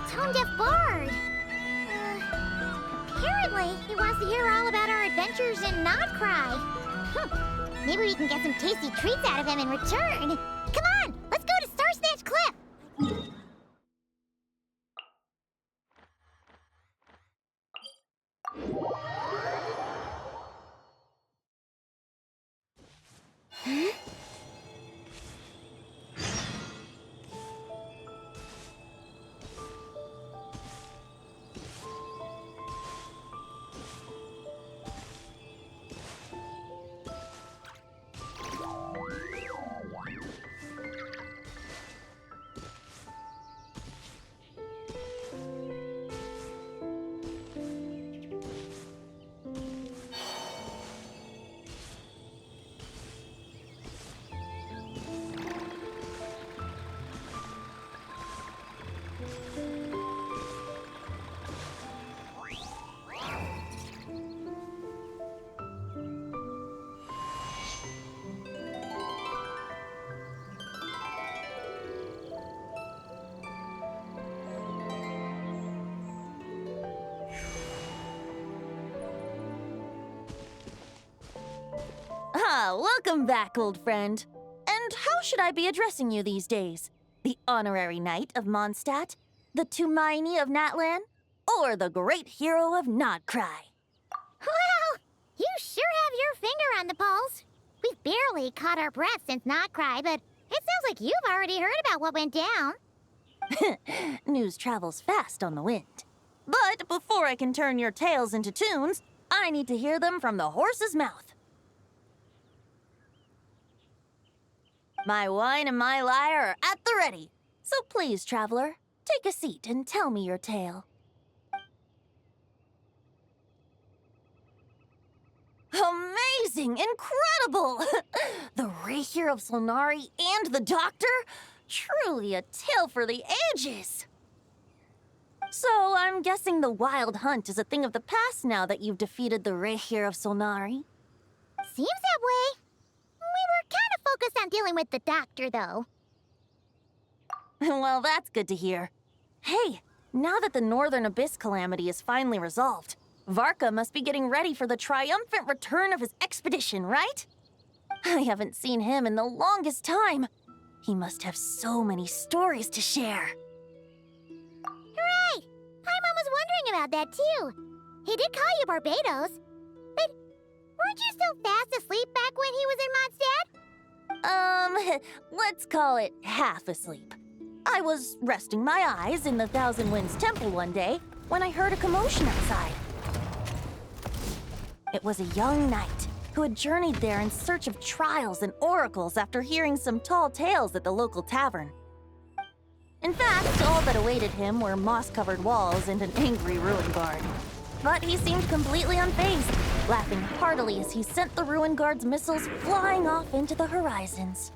tone-deaf bard. Apparently, he wants to hear all about our adventures in Nodcry. Maybe we can get some tasty treats out of him in return. Come on, let's go to Star Snatch Cliff. Huh? Welcome back, old friend. And how should I be addressing you these days? The honorary knight of Mondstadt? The Tumaini of Natlan? Or the great hero of Nodcry? Well, you sure have your finger on the pulse. We've barely caught our breath since Nodcry, but it sounds like you've already heard about what went down. News travels fast on the wind. But before I can turn your tales into tunes, I need to hear them from the horse's mouth. My wine and my lyre are at the ready. So please, traveler, take a seat and tell me your tale. Amazing! Incredible! The Rapier of Solnari and the Doctor? Truly a tale for the ages! So I'm guessing the wild hunt is a thing of the past now that you've defeated the Rapier of Solnari? Seems that way. We were kind of focused on dealing with the Doctor, though. Well, that's good to hear. Hey, now that the Northern Abyss calamity is finally resolved, Varka must be getting ready for the triumphant return of his expedition, right? I haven't seen him in the longest time. He must have so many stories to share. Hooray! Paimon was wondering about that, too. He did call you Barbados. But weren't you still fast asleep back when he was in Mondstadt? Let's call it half asleep. I was resting my eyes in the Thousand Winds Temple one day when I heard a commotion outside. It was a young knight who had journeyed there in search of trials and oracles after hearing some tall tales at the local tavern. In fact, all that awaited him were moss-covered walls and an angry ruin guard. But he seemed completely unfazed, laughing heartily as he sent the ruin guard's missiles flying off into the horizons.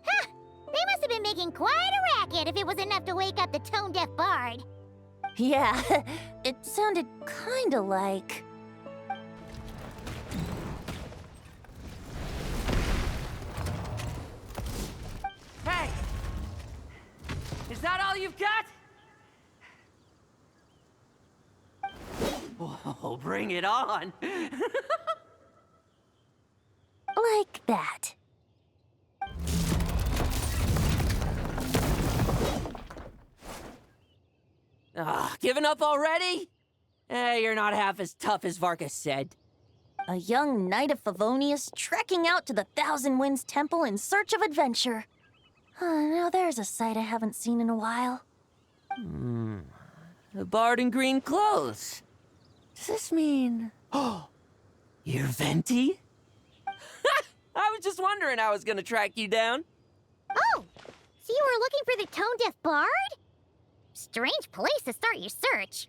Huh! They must have been making quite a racket if it was enough to wake up the tone-deaf bard. Yeah, it sounded kinda like... Hey! Is that all you've got? Whoa, bring it on! like that. Giving up already? Hey, you're not half as tough as Varka said. A young knight of Favonius trekking out to the Thousand Winds Temple in search of adventure. Now there's a sight I haven't seen in a while. A bard in green clothes. Does this mean... Oh, you're Venti? I was just wondering how I was gonna track you down. Oh, so you were looking for the tone-deaf bard? Strange place to start your search.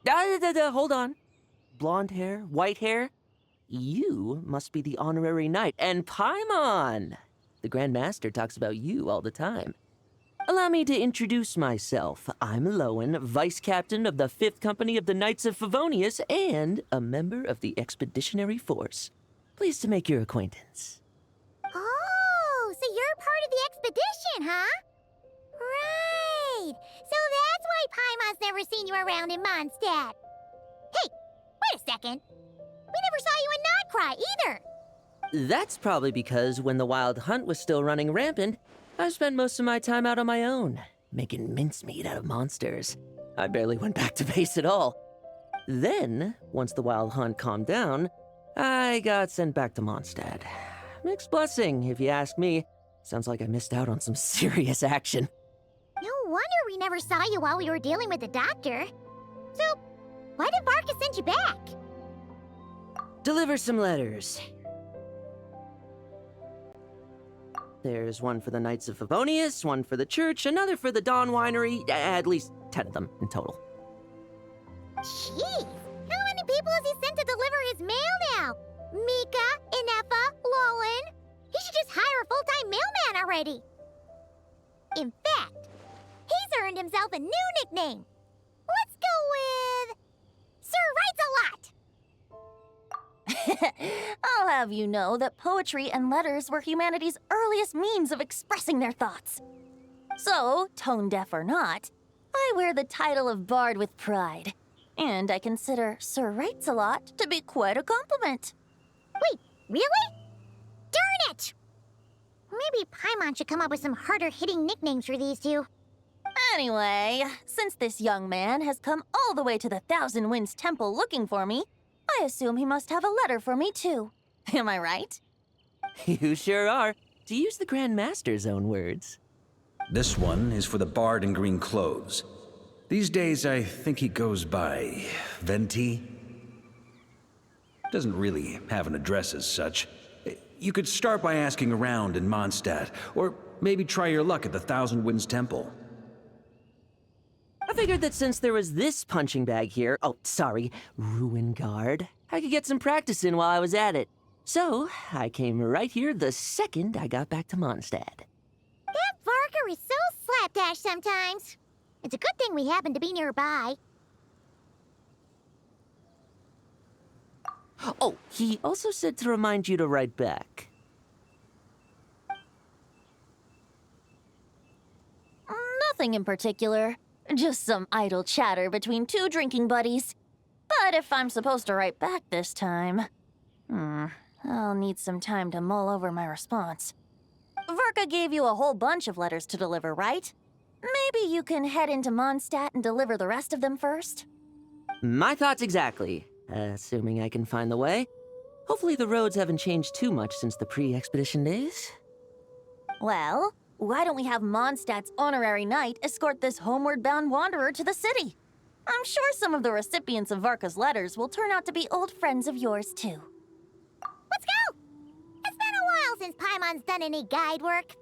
Hold on. Blonde hair, white hair. You must be the honorary knight, and Paimon! The Grand Master talks about you all the time. Allow me to introduce myself. I'm Lowen, Vice Captain of the 5th Company of the Knights of Favonius and a member of the Expeditionary Force. Pleased to make your acquaintance. Oh, so you're part of the expedition, huh? Right. So that's why Paimon's never seen you around in Mondstadt. Hey, wait a second. We never saw you in Notcry either. That's probably because when the wild hunt was still running rampant, I spent most of my time out on my own, making mincemeat out of monsters. I barely went back to base at all. Then, once the wild hunt calmed down, I got sent back to Mondstadt. Mixed blessing, if you ask me. Sounds like I missed out on some serious action. No wonder we never saw you while we were dealing with the doctor. So, why did Varka send you back? Deliver some letters. There's one for the Knights of Favonius, one for the church, another for the Dawn Winery, at least 10 of them in total. Jeez, how many people has he sent to deliver his mail now? Mika, Inefa, Lolan. He should just hire a full-time mailman already. In fact, he's earned himself a new nickname. Let's go with Sir Writes-A-Lot. I'll have you know that poetry and letters were humanity's earliest means of expressing their thoughts. So, tone-deaf or not, I wear the title of Bard with pride. And I consider Sir Writes-A-Lot to be quite a compliment. Wait, really? Darn it! Maybe Paimon should come up with some harder-hitting nicknames for these two. Anyway, since this young man has come all the way to the Thousand Winds Temple looking for me, I assume he must have a letter for me too. Am I right? You sure are, to use the Grand Master's own words. This one is for the Bard in green clothes. These days, I think he goes by Venti. Doesn't really have an address as such. You could start by asking around in Mondstadt, or maybe try your luck at the Thousand Winds Temple. I figured that since there was this punching bag here, Ruin Guard, I could get some practice in while I was at it. So, I came right here the second I got back to Mondstadt. That Varka is so slapdash sometimes. It's a good thing we happen to be nearby. Oh, he also said to remind you to write back. Nothing in particular. Just some idle chatter between two drinking buddies. But if I'm supposed to write back this time... I'll need some time to mull over my response. Varka gave you a whole bunch of letters to deliver, right? Maybe you can head into Mondstadt and deliver the rest of them first? My thoughts exactly, assuming I can find the way. Hopefully the roads haven't changed too much since the pre-expedition days. Well, why don't we have Mondstadt's honorary knight escort this homeward-bound wanderer to the city? I'm sure some of the recipients of Varka's letters will turn out to be old friends of yours, too. Let's go! It's been a while since Paimon's done any guide work.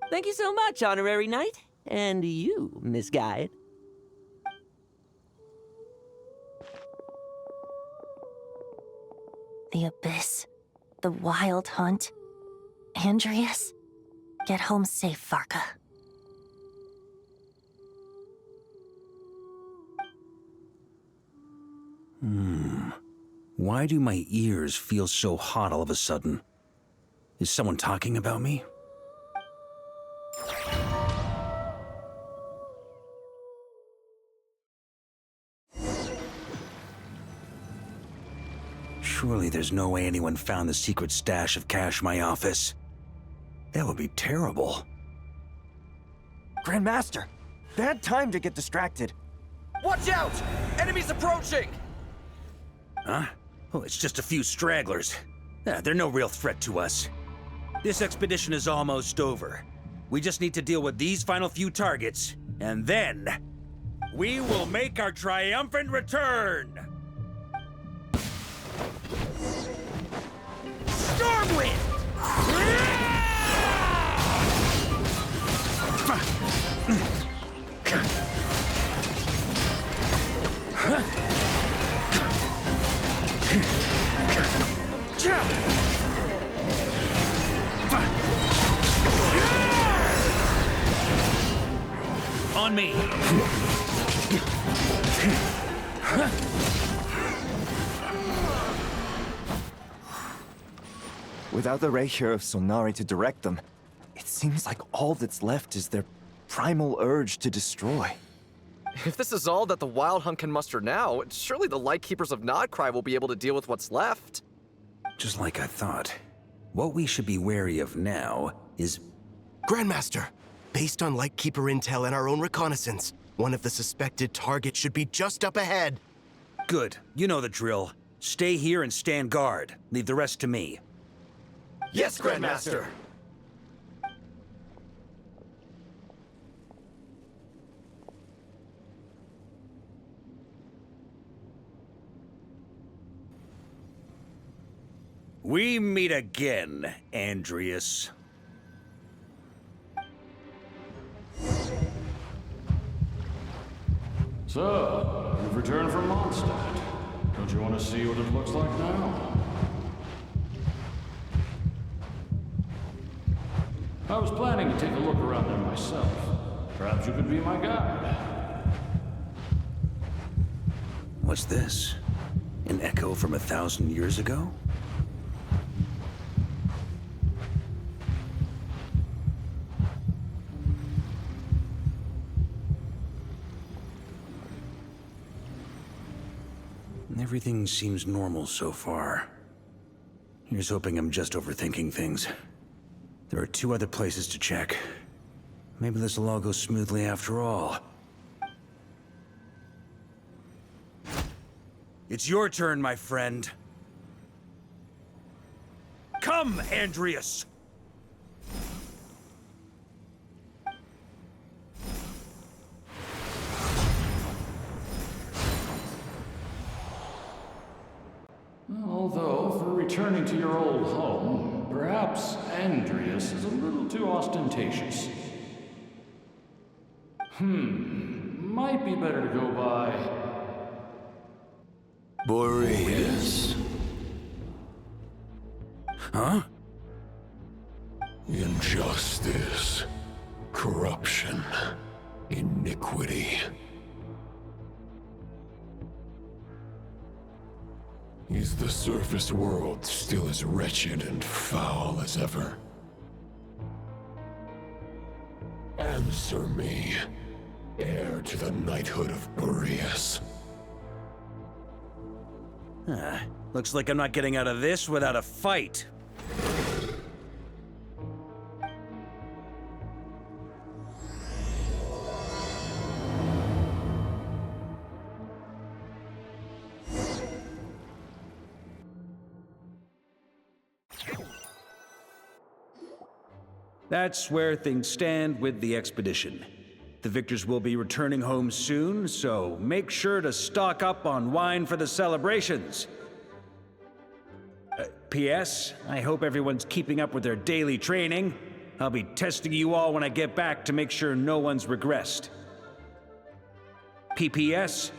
Thank you so much, honorary knight. And you, Miss Guide. The Abyss. The Wild Hunt. Andreas. Get home safe, Varka. Why do my ears feel so hot all of a sudden? Is someone talking about me? Surely there's no way anyone found the secret stash of cash in my office. That would be terrible. Grandmaster, bad time to get distracted. Watch out! Enemies approaching! Huh? Oh, it's just a few stragglers. They're no real threat to us. This expedition is almost over. We just need to deal with these final few targets, and then... we will make our triumphant return! Stormwind! On me! Without the Rapier of Sonari to direct them, it's seems like all that's left is their primal urge to destroy. If this is all that the Wild Hunt can muster now, surely the Lightkeepers of Nodcry will be able to deal with what's left. Just like I thought. What we should be wary of now is... Grandmaster, based on Lightkeeper intel and our own reconnaissance, one of the suspected targets should be just up ahead. Good. You know the drill. Stay here and stand guard. Leave the rest to me. Yes, Grandmaster! We meet again, Andreas. So, you've returned from Mondstadt. Don't you want to see what it looks like now? I was planning to take a look around there myself. Perhaps you could be my guide. What's this? An echo from 1,000 years ago? Everything seems normal so far. Here's hoping I'm just overthinking things. There are 2 other places to check. Maybe this will all go smoothly after all. It's your turn, my friend. Come, Andreas! Although, for returning to your old home, perhaps Andreas is a little too ostentatious. Might be better to go by... Boreas. Huh? Injustice. Corruption. Iniquity. Is the surface world still as wretched and foul as ever? Answer me, heir to the knighthood of Boreas. Looks like I'm not getting out of this without a fight. That's where things stand with the expedition. The victors will be returning home soon, so make sure to stock up on wine for the celebrations. P.S. I hope everyone's keeping up with their daily training. I'll be testing you all when I get back to make sure no one's regressed. P.P.S.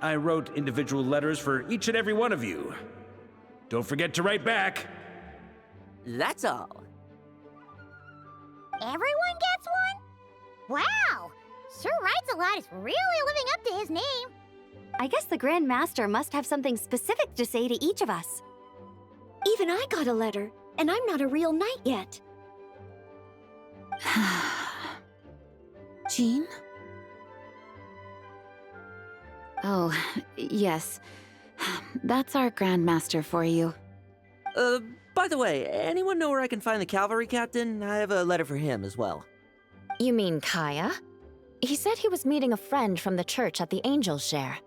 I wrote individual letters for each and every one of you. Don't forget to write back. That's all. Everyone gets one? Wow! Sir Writes-A-Lot is really living up to his name. I guess the Grand Master must have something specific to say to each of us. Even I got a letter, and I'm not a real knight yet. Jean? Oh, yes. That's our Grand Master for you. By the way, anyone know where I can find the cavalry captain? I have a letter for him as well. You mean Kaya? He said he was meeting a friend from the church at the Angel Share.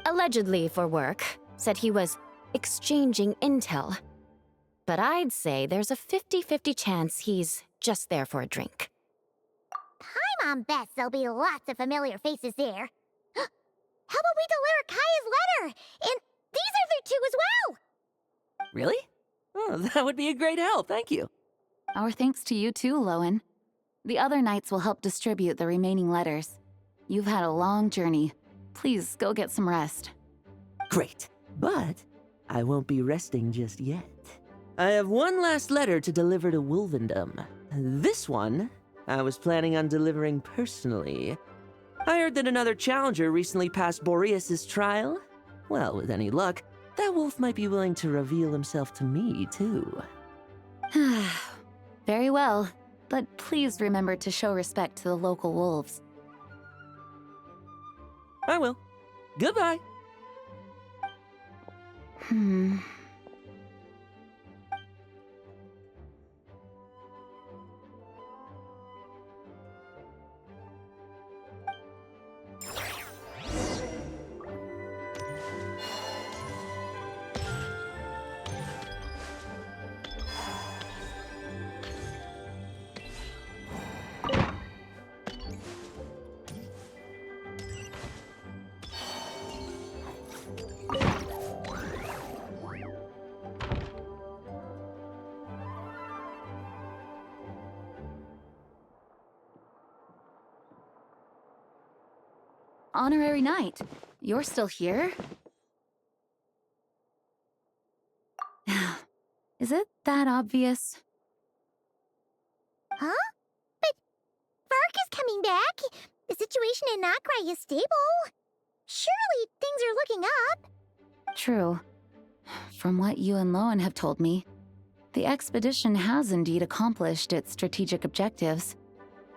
Allegedly for work. Said he was exchanging intel. But I'd say there's a 50-50 chance he's just there for a drink. Paimon bets there'll be lots of familiar faces there. How about we deliver Kaya's letter? And these other 2 as well! Really? Oh, that would be a great help, thank you. Our thanks to you too, Lowen. The other knights will help distribute the remaining letters. You've had a long journey. Please go get some rest. Great, but I won't be resting just yet. I have one last letter to deliver to Wolvendom. This one, I was planning on delivering personally. I heard that another challenger recently passed Boreas' trial. Well, with any luck, that wolf might be willing to reveal himself to me, too. Very well. but please remember to show respect to the local wolves. I will. Goodbye. Honorary Knight, you're still here? Is it that obvious? Huh? But Varka's coming back. The situation in Nokrai is stable. Surely things are looking up. True. From what you and Lowen have told me, the expedition has indeed accomplished its strategic objectives.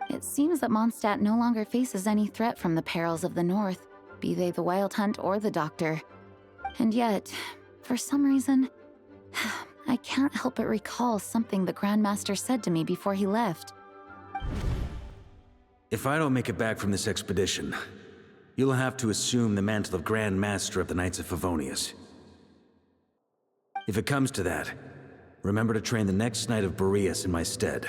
It seems that Mondstadt no longer faces any threat from the perils of the North, be they the Wild Hunt or the Doctor. And yet, for some reason, I can't help but recall something the Grandmaster said to me before he left. If I don't make it back from this expedition, you'll have to assume the mantle of Grand Master of the Knights of Favonius. If it comes to that, remember to train the next Knight of Boreas in my stead.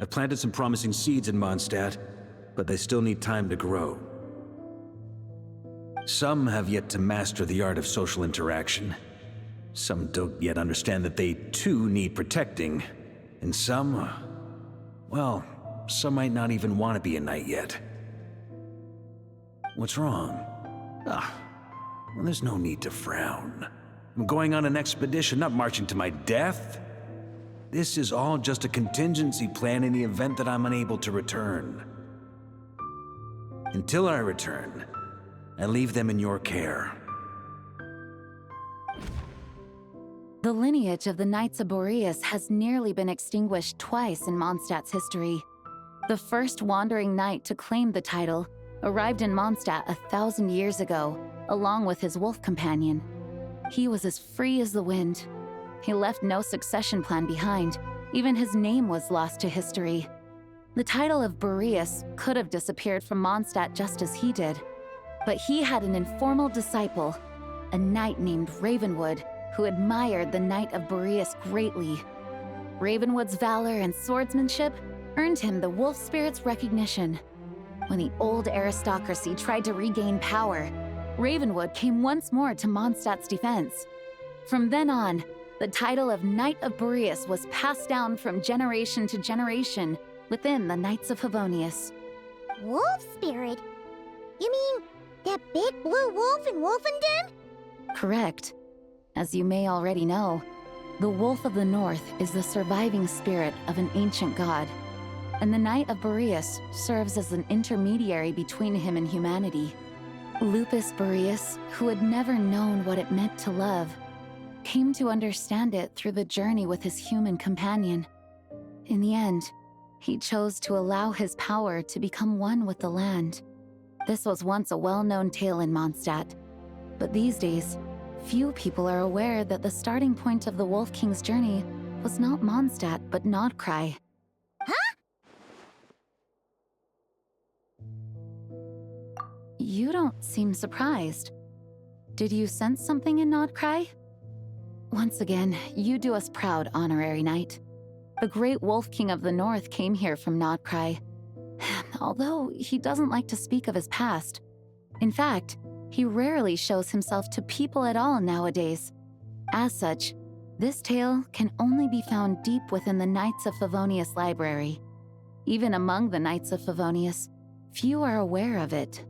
I've planted some promising seeds in Mondstadt, but they still need time to grow. Some have yet to master the art of social interaction. Some don't yet understand that they too need protecting. And some, well, some might not even want to be a knight yet. What's wrong? Well, there's no need to frown. I'm going on an expedition, not marching to my death. This is all just a contingency plan in the event that I'm unable to return. Until I return, I leave them in your care. The lineage of the Knights of Boreas has nearly been extinguished twice in Mondstadt's history. The first wandering knight to claim the title arrived in Mondstadt 1,000 years ago, along with his wolf companion. He was as free as the wind. He left no succession plan behind. Even his name was lost to history. The title of Boreas could have disappeared from Mondstadt just as he did. But he had an informal disciple, a knight named Ravenwood, who admired the Knight of Boreas greatly. Ravenwood's valor and swordsmanship earned him the wolf spirit's recognition. When the old aristocracy tried to regain power, Ravenwood came once more to Mondstadt's defense. From then on, the title of Knight of Boreas was passed down from generation to generation within the Knights of Favonius. Wolf spirit? You mean that big blue wolf in Wolfenden? Correct. As you may already know, the Wolf of the North is the surviving spirit of an ancient god, and the Knight of Boreas serves as an intermediary between him and humanity. Lupus Boreas, who had never known what it meant to love, came to understand it through the journey with his human companion. In the end, he chose to allow his power to become one with the land. This was once a well-known tale in Mondstadt, but these days, few people are aware that the starting point of the Wolf King's journey was not Mondstadt, but Nokrai. Huh? You don't seem surprised. Did you sense something in Nokrai? Once again, you do us proud, Honorary Knight. The great Wolf King of the North came here from Nokrai. Although he doesn't like to speak of his past. In fact, he rarely shows himself to people at all nowadays. As such, this tale can only be found deep within the Knights of Favonius library. Even among the Knights of Favonius, few are aware of it.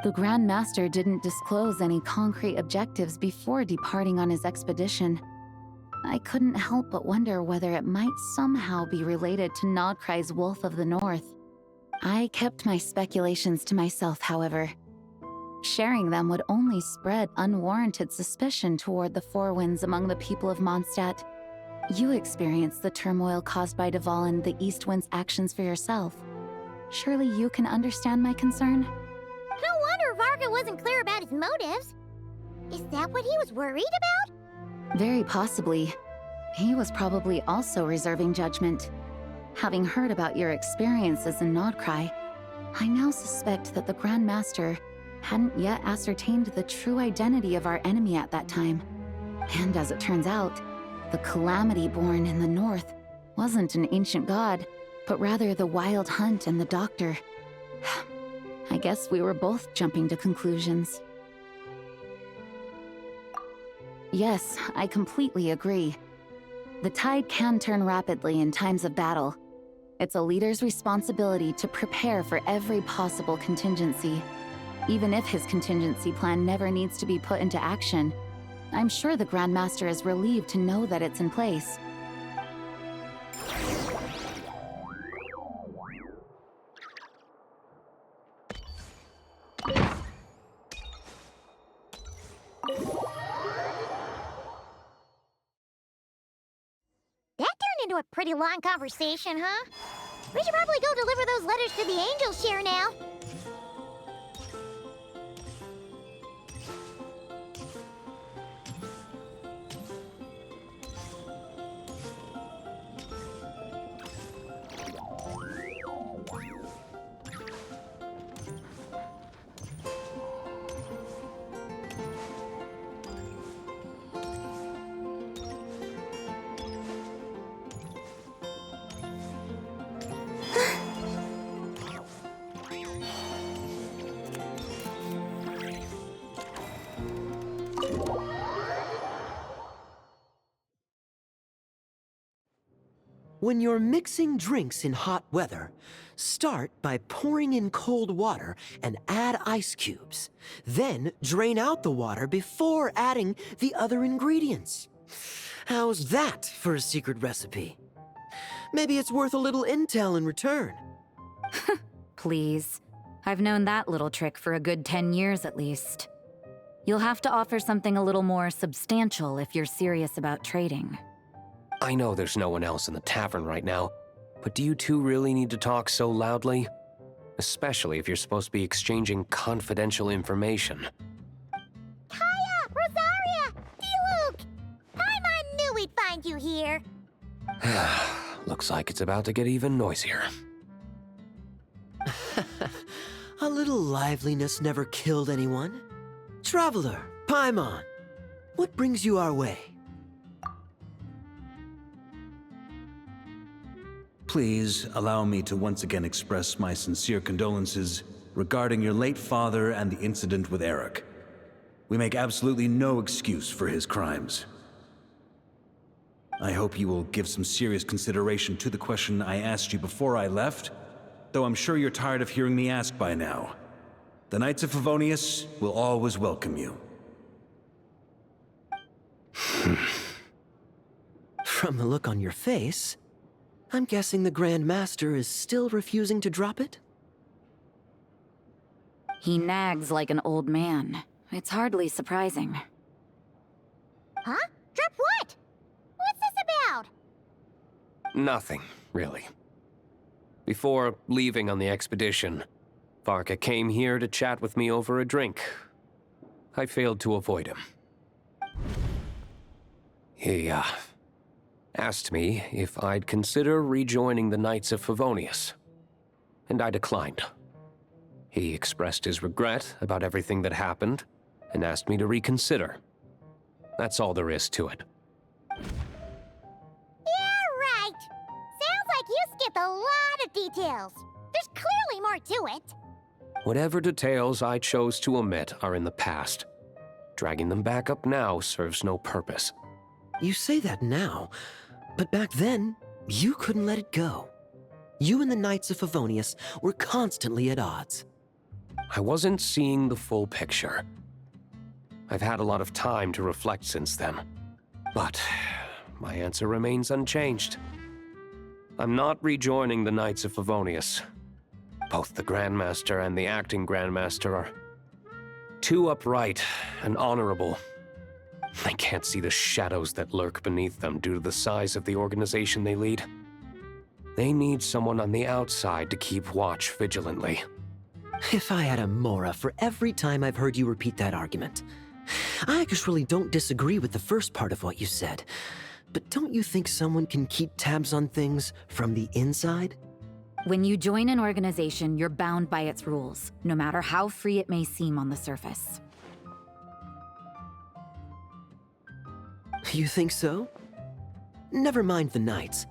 The Grand Master didn't disclose any concrete objectives before departing on his expedition. I couldn't help but wonder whether it might somehow be related to Nokrei's Wolf of the North. I kept my speculations to myself, however. Sharing them would only spread unwarranted suspicion toward the Four Winds among the people of Mondstadt. You experienced the turmoil caused by Deval and the East Wind's actions for yourself. Surely you can understand my concern? No wonder Varka wasn't clear about his motives. Is that what he was worried about? Very possibly. He was probably also reserving judgment. Having heard about your experiences in Nodcry, I now suspect that the Grand Master hadn't yet ascertained the true identity of our enemy at that time. And as it turns out, the calamity born in the north wasn't an ancient god, but rather the Wild Hunt and the Doctor. I guess we were both jumping to conclusions. Yes, I completely agree. The tide can turn rapidly in times of battle. It's a leader's responsibility to prepare for every possible contingency. Even if his contingency plan never needs to be put into action, I'm sure the Grand Master is relieved to know that it's in place. That turned into a pretty long conversation, huh? We should probably go deliver those letters to the Angel Share now. When you're mixing drinks in hot weather, start by pouring in cold water and add ice cubes. Then drain out the water before adding the other ingredients. How's that for a secret recipe? Maybe it's worth a little intel in return. Please. I've known that little trick for a good 10 years at least. You'll have to offer something a little more substantial if you're serious about trading. I know there's no one else in the tavern right now, but do you two really need to talk so loudly? Especially if you're supposed to be exchanging confidential information. Kaya! Rosaria! D-Luke! Paimon knew we'd find you here. Looks like it's about to get even noisier. A little liveliness never killed anyone. Traveler, Paimon, what brings you our way? Please allow me to once again express my sincere condolences regarding your late father and the incident with Eric. We make absolutely no excuse for his crimes. I hope you will give some serious consideration to the question I asked you before I left, though I'm sure you're tired of hearing me ask by now. The Knights of Favonius will always welcome you. From the look on your face, I'm guessing the Grand Master is still refusing to drop it? He nags like an old man. It's hardly surprising. Huh? Drop what? What's this about? Nothing, really. Before leaving on the expedition, Varka came here to chat with me over a drink. I failed to avoid him. He, asked me if I'd consider rejoining the Knights of Favonius, and I declined. He expressed his regret about everything that happened, and asked me to reconsider. That's all there is to it. Yeah, right. Sounds like you skipped a lot of details. There's clearly more to it. Whatever details I chose to omit are in the past. Dragging them back up now serves no purpose. You say that now, but back then, you couldn't let it go. You and the Knights of Favonius were constantly at odds. I wasn't seeing the full picture. I've had a lot of time to reflect since then, but my answer remains unchanged. I'm not rejoining the Knights of Favonius. Both the Grandmaster and the acting Grandmaster are too upright and honorable. They can't see the shadows that lurk beneath them due to the size of the organization they lead. They need someone on the outside to keep watch vigilantly. If I had a Mora for every time I've heard you repeat that argument. I actually don't disagree with the first part of what you said. But don't you think someone can keep tabs on things from the inside? When you join an organization, you're bound by its rules, no matter how free it may seem on the surface. You think so? Never mind the Knights.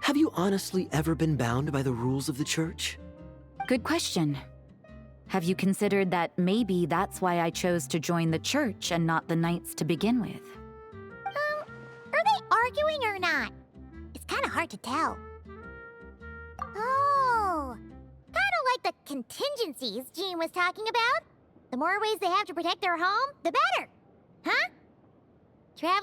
Have you honestly ever been bound by the rules of the Church? Good question. Have you considered that maybe that's why I chose to join the Church and not the Knights to begin with? Are they arguing or not? It's kind of hard to tell. Oh, kind of like the contingencies Jean was talking about. The more ways they have to protect their home, the better. Huh? Traveler?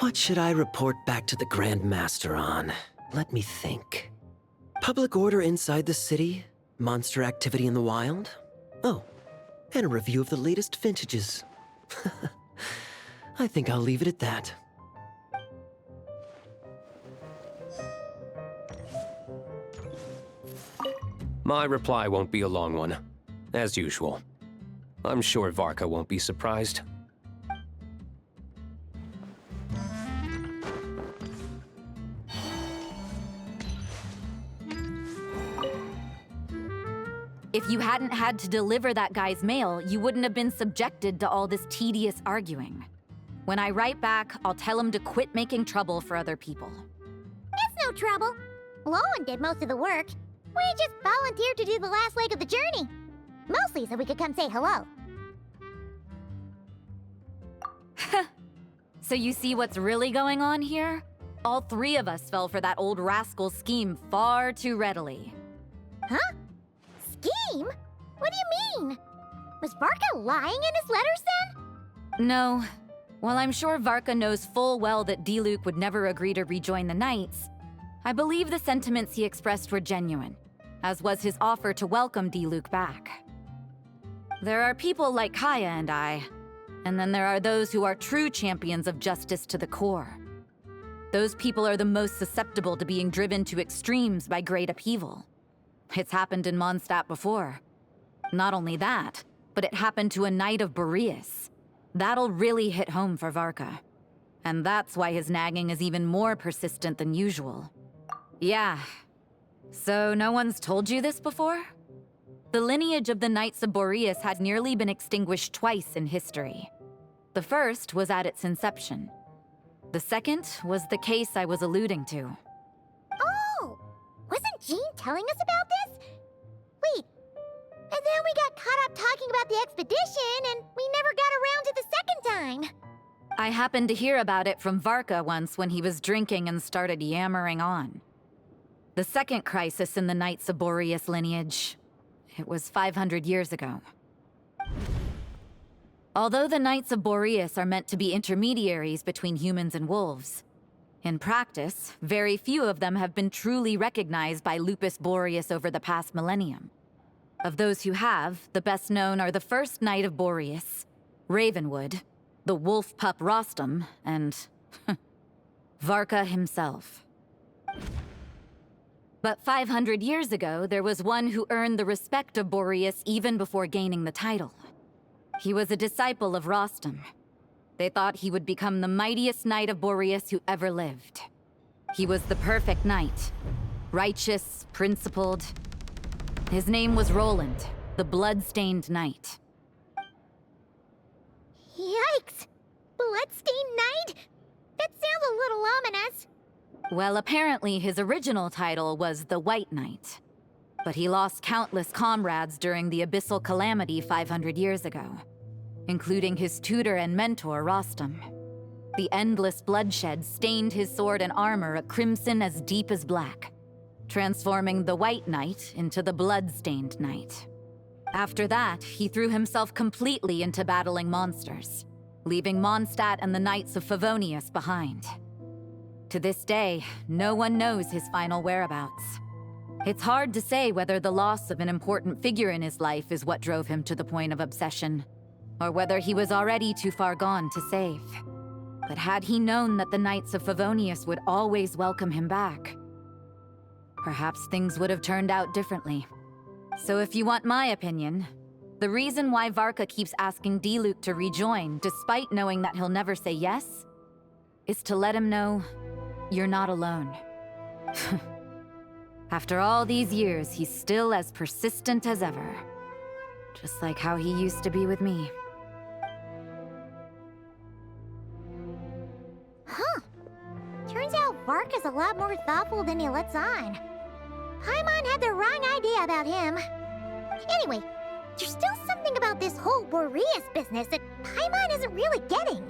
What should I report back to the Grand Master on? Let me think. Public order inside the city? Monster activity in the wild? Oh, and a review of the latest vintages. I think I'll leave it at that. My reply won't be a long one, as usual. I'm sure Varka won't be surprised. If you hadn't had to deliver that guy's mail, you wouldn't have been subjected to all this tedious arguing. When I write back, I'll tell him to quit making trouble for other people. It's no trouble. Lowen did most of the work. We just volunteered to do the last leg of the journey. Mostly so we could come say hello. So you see what's really going on here? All three of us fell for that old rascal's scheme far too readily. Huh? Scheme? What do you mean? Was Varka lying in his letters then? No. While I'm sure Varka knows full well that Diluc would never agree to rejoin the Knights, I believe the sentiments he expressed were genuine, as was his offer to welcome Diluc back. There are people like Kaya and I, and then there are those who are true champions of justice to the core. Those people are the most susceptible to being driven to extremes by great upheaval. It's happened in Mondstadt before. Not only that, but it happened to a Knight of Boreas. That'll really hit home for Varka. And that's why his nagging is even more persistent than usual. Yeah. So no one's told you this before? The lineage of the Knights of Boreas had nearly been extinguished twice in history. The first was at its inception. The second was the case I was alluding to. Oh! Wasn't Jean telling us about this? Wait, and then we got caught up talking about the expedition, and we never got around to the second time. I happened to hear about it from Varka once when he was drinking and started yammering on. The second crisis in the Knights of Boreas lineage. It was 500 years ago. Although the Knights of Boreas are meant to be intermediaries between humans and wolves, in practice, very few of them have been truly recognized by Lupus Boreas over the past millennium. Of those who have, the best known are the first Knight of Boreas, Ravenwood, the wolf pup Rostam, and Varka himself. But 500 years ago, there was one who earned the respect of Boreas even before gaining the title. He was a disciple of Rostam. They thought he would become the mightiest Knight of Boreas who ever lived. He was the perfect knight. Righteous, principled. His name was Roland, the blood-stained knight. Yikes! Bloodstained Knight? That sounds a little ominous. Well, apparently his original title was the White Knight. But he lost countless comrades during the Abyssal calamity 500 years ago, including his tutor and mentor, Rostam. The endless bloodshed stained his sword and armor a crimson as deep as black, transforming the White Knight into the Blood-Stained Knight. After that, he threw himself completely into battling monsters, leaving Mondstadt and the Knights of Favonius behind. To this day, no one knows his final whereabouts. It's hard to say whether the loss of an important figure in his life is what drove him to the point of obsession, or whether he was already too far gone to save. But had he known that the Knights of Favonius would always welcome him back, perhaps things would have turned out differently. So if you want my opinion, the reason why Varka keeps asking Diluc to rejoin, despite knowing that he'll never say yes, is to let him know you're not alone. After all these years, he's still as persistent as ever. Just like how he used to be with me. Huh. Turns out Varka's a lot more thoughtful than he lets on. Paimon had the wrong idea about him. Anyway, there's still something about this whole Boreas business that Paimon isn't really getting.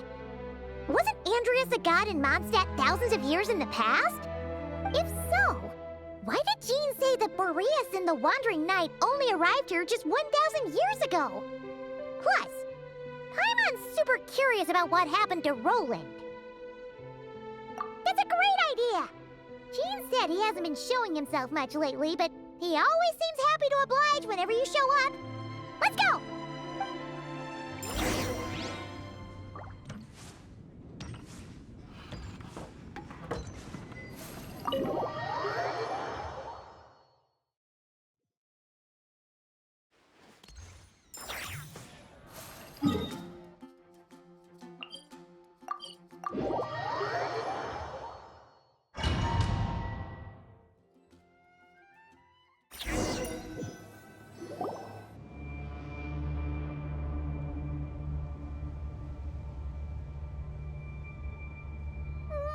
Wasn't Andreas a god in Mondstadt thousands of years in the past? If so, why did Jean say that Boreas and the Wandering Knight only arrived here just 1,000 years ago? Plus, Paimon's super curious about what happened to Roland. That's a great idea! Jean said he hasn't been showing himself much lately, but he always seems happy to oblige whenever you show up. Let's go!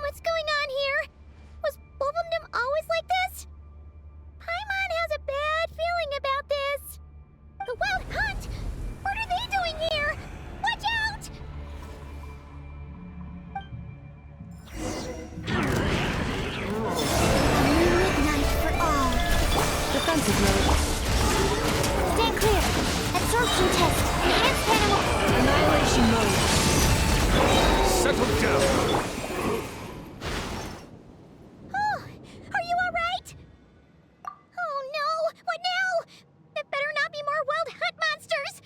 What's going on here? Was Wolfendom always like this? Paimon has a bad feeling about this. The Wild Hunt? What are they doing here? Watch out! Midnight for all. Defensive mode. Stand clear. Absorption test. Enhanced animal. Annihilation mode. Settle down. Oh, are you all right? Oh no! What now? It better not be more Wild Hunt monsters.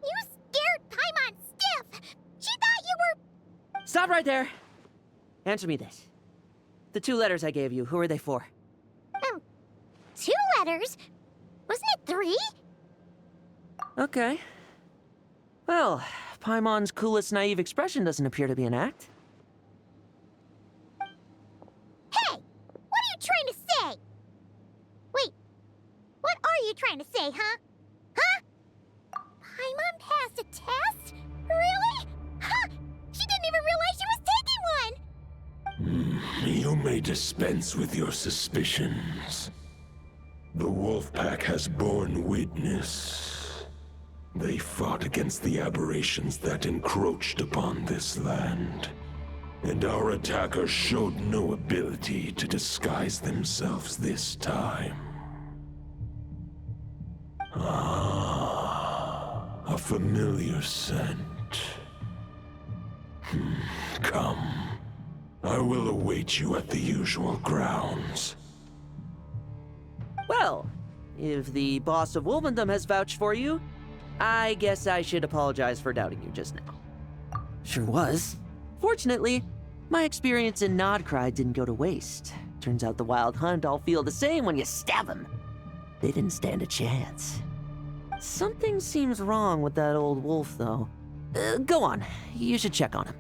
You scared Paimon stiff. She thought you were. Stop right there! Answer me this. The 2 letters I gave you, who are they for? 2 letters? Wasn't it 3? Okay. Well, Paimon's coolest naive expression doesn't appear to be an act. Hey! What are you trying to say? Wait, what are you trying to say, huh? Huh? Paimon passed a test? Really? Huh! She didn't even realize she was taking one! You may dispense with your suspicions. The Wolfpack has borne witness. They fought against the aberrations that encroached upon this land. And our attackers showed no ability to disguise themselves this time. Ah, a familiar scent. Come. I will await you at the usual grounds. Well, if the boss of Wolfendom has vouched for you, I guess I should apologize for doubting you just now. Sure was. Fortunately, my experience in Nodcry didn't go to waste. Turns out the Wild Hunt all feel the same when you stab them. They didn't stand a chance. Something seems wrong with that old wolf, though. Go on, you should check on him.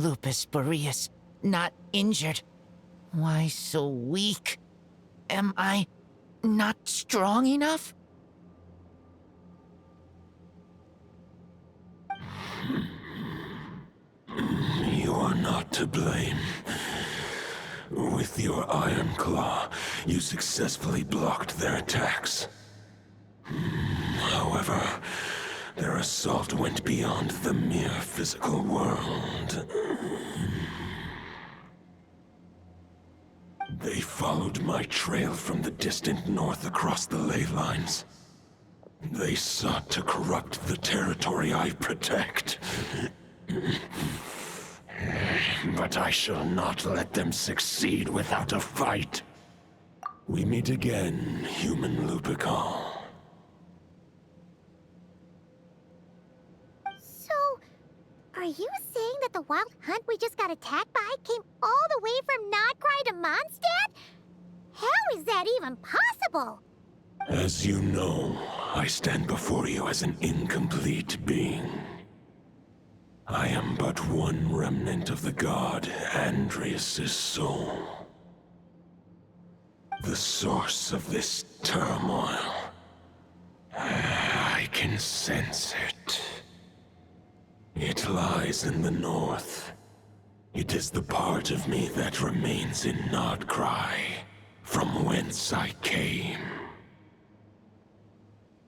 Lupus Boreas, not injured. Why so weak? Am I not strong enough? You are not to blame. With your Iron Claw, you successfully blocked their attacks. However, their assault went beyond the mere physical world. They followed my trail from the distant north across the ley lines. They sought to corrupt the territory I protect. But I shall not let them succeed without a fight. We meet again, human Lupical. So, are you saying that the wild hunt we just got attacked by came all the way from Nodcry to Mondstadt? How is that even possible? As you know, I stand before you as an incomplete being. I am but one remnant of the god Andrias' soul. The source of this turmoil. I can sense it. It lies in the north. It is the part of me that remains in Nodcry, from whence I came.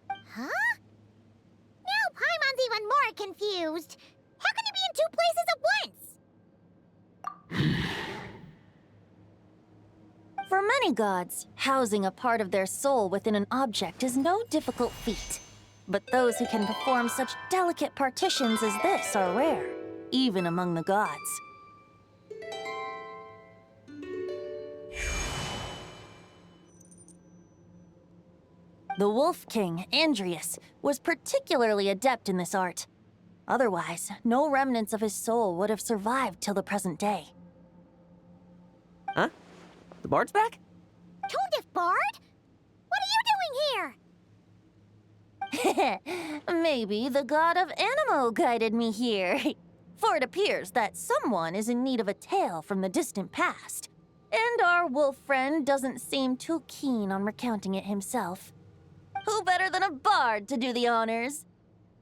Huh? Now Paimon's even more confused. How can he be in two places at once? For many gods, housing a part of their soul within an object is no difficult feat. But those who can perform such delicate partitions as this are rare, even among the gods. The Wolf King, Andrias, was particularly adept in this art. Otherwise, no remnants of his soul would have survived till the present day. Huh? The bard's back? Tone Deaf Bard? What are you doing here? Maybe the god of Animo guided me here. For it appears that someone is in need of a tale from the distant past. And our wolf friend doesn't seem too keen on recounting it himself. Who better than a bard to do the honors?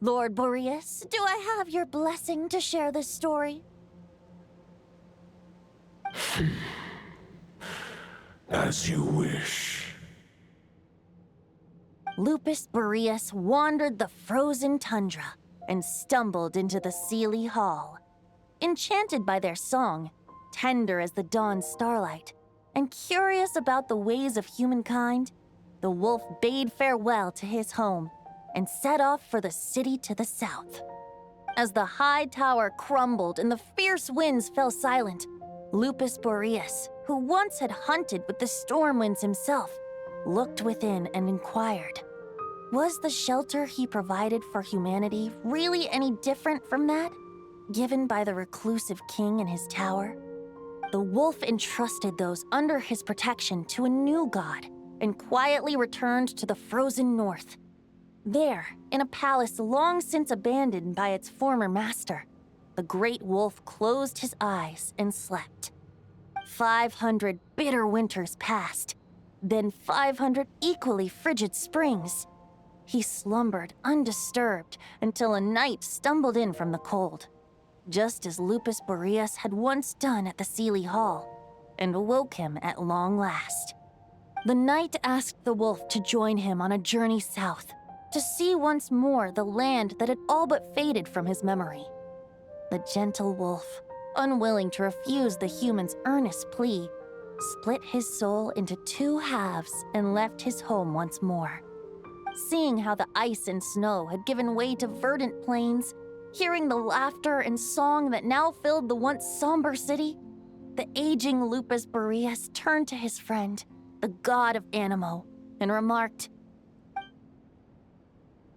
Lord Boreas, do I have your blessing to share this story? As you wish. Lupus Boreas wandered the frozen tundra and stumbled into the Seelie Hall. Enchanted by their song, tender as the dawn's starlight, and curious about the ways of humankind, the wolf bade farewell to his home and set off for the city to the south. As the high tower crumbled and the fierce winds fell silent, Lupus Boreas, who once had hunted with the storm winds himself, looked within and inquired, was the shelter he provided for humanity really any different from that given by the reclusive king in his tower? The wolf entrusted those under his protection to a new god and quietly returned to the frozen north. There, in a palace long since abandoned by its former master, the great wolf closed his eyes and slept. 500 bitter winters passed, then 500 equally frigid springs. He slumbered undisturbed until a night stumbled in from the cold, just as Lupus Boreas had once done at the Seelie Hall, and awoke him at long last. The night asked the wolf to join him on a journey south, to see once more the land that had all but faded from his memory. The gentle wolf, unwilling to refuse the human's earnest plea, split his soul into two halves and left his home once more. Seeing how the ice and snow had given way to verdant plains, hearing the laughter and song that now filled the once somber city, the aging Lupus Boreas turned to his friend, the god of Animo, and remarked,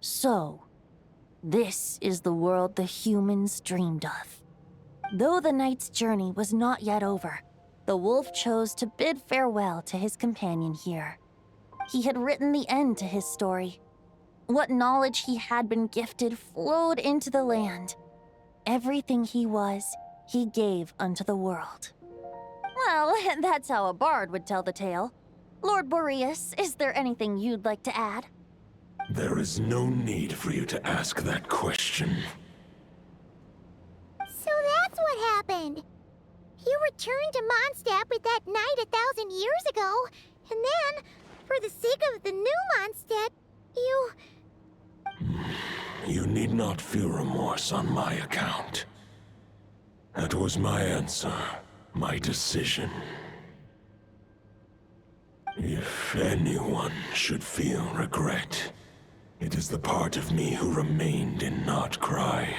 "So, this is the world the humans dreamed of." Though the night's journey was not yet over, the wolf chose to bid farewell to his companion here. He had written the end to his story. What knowledge he had been gifted flowed into the land. Everything he was, he gave unto the world. Well, that's how a bard would tell the tale. Lord Boreas, is there anything you'd like to add? There is no need for you to ask that question. So that's what happened. You returned to Mondstadt with that knight 1,000 years ago, and then, for the sake of the new Mondstadt, you... You need not feel remorse on my account. That was my answer, my decision. If anyone should feel regret, it is the part of me who remained in Notcry.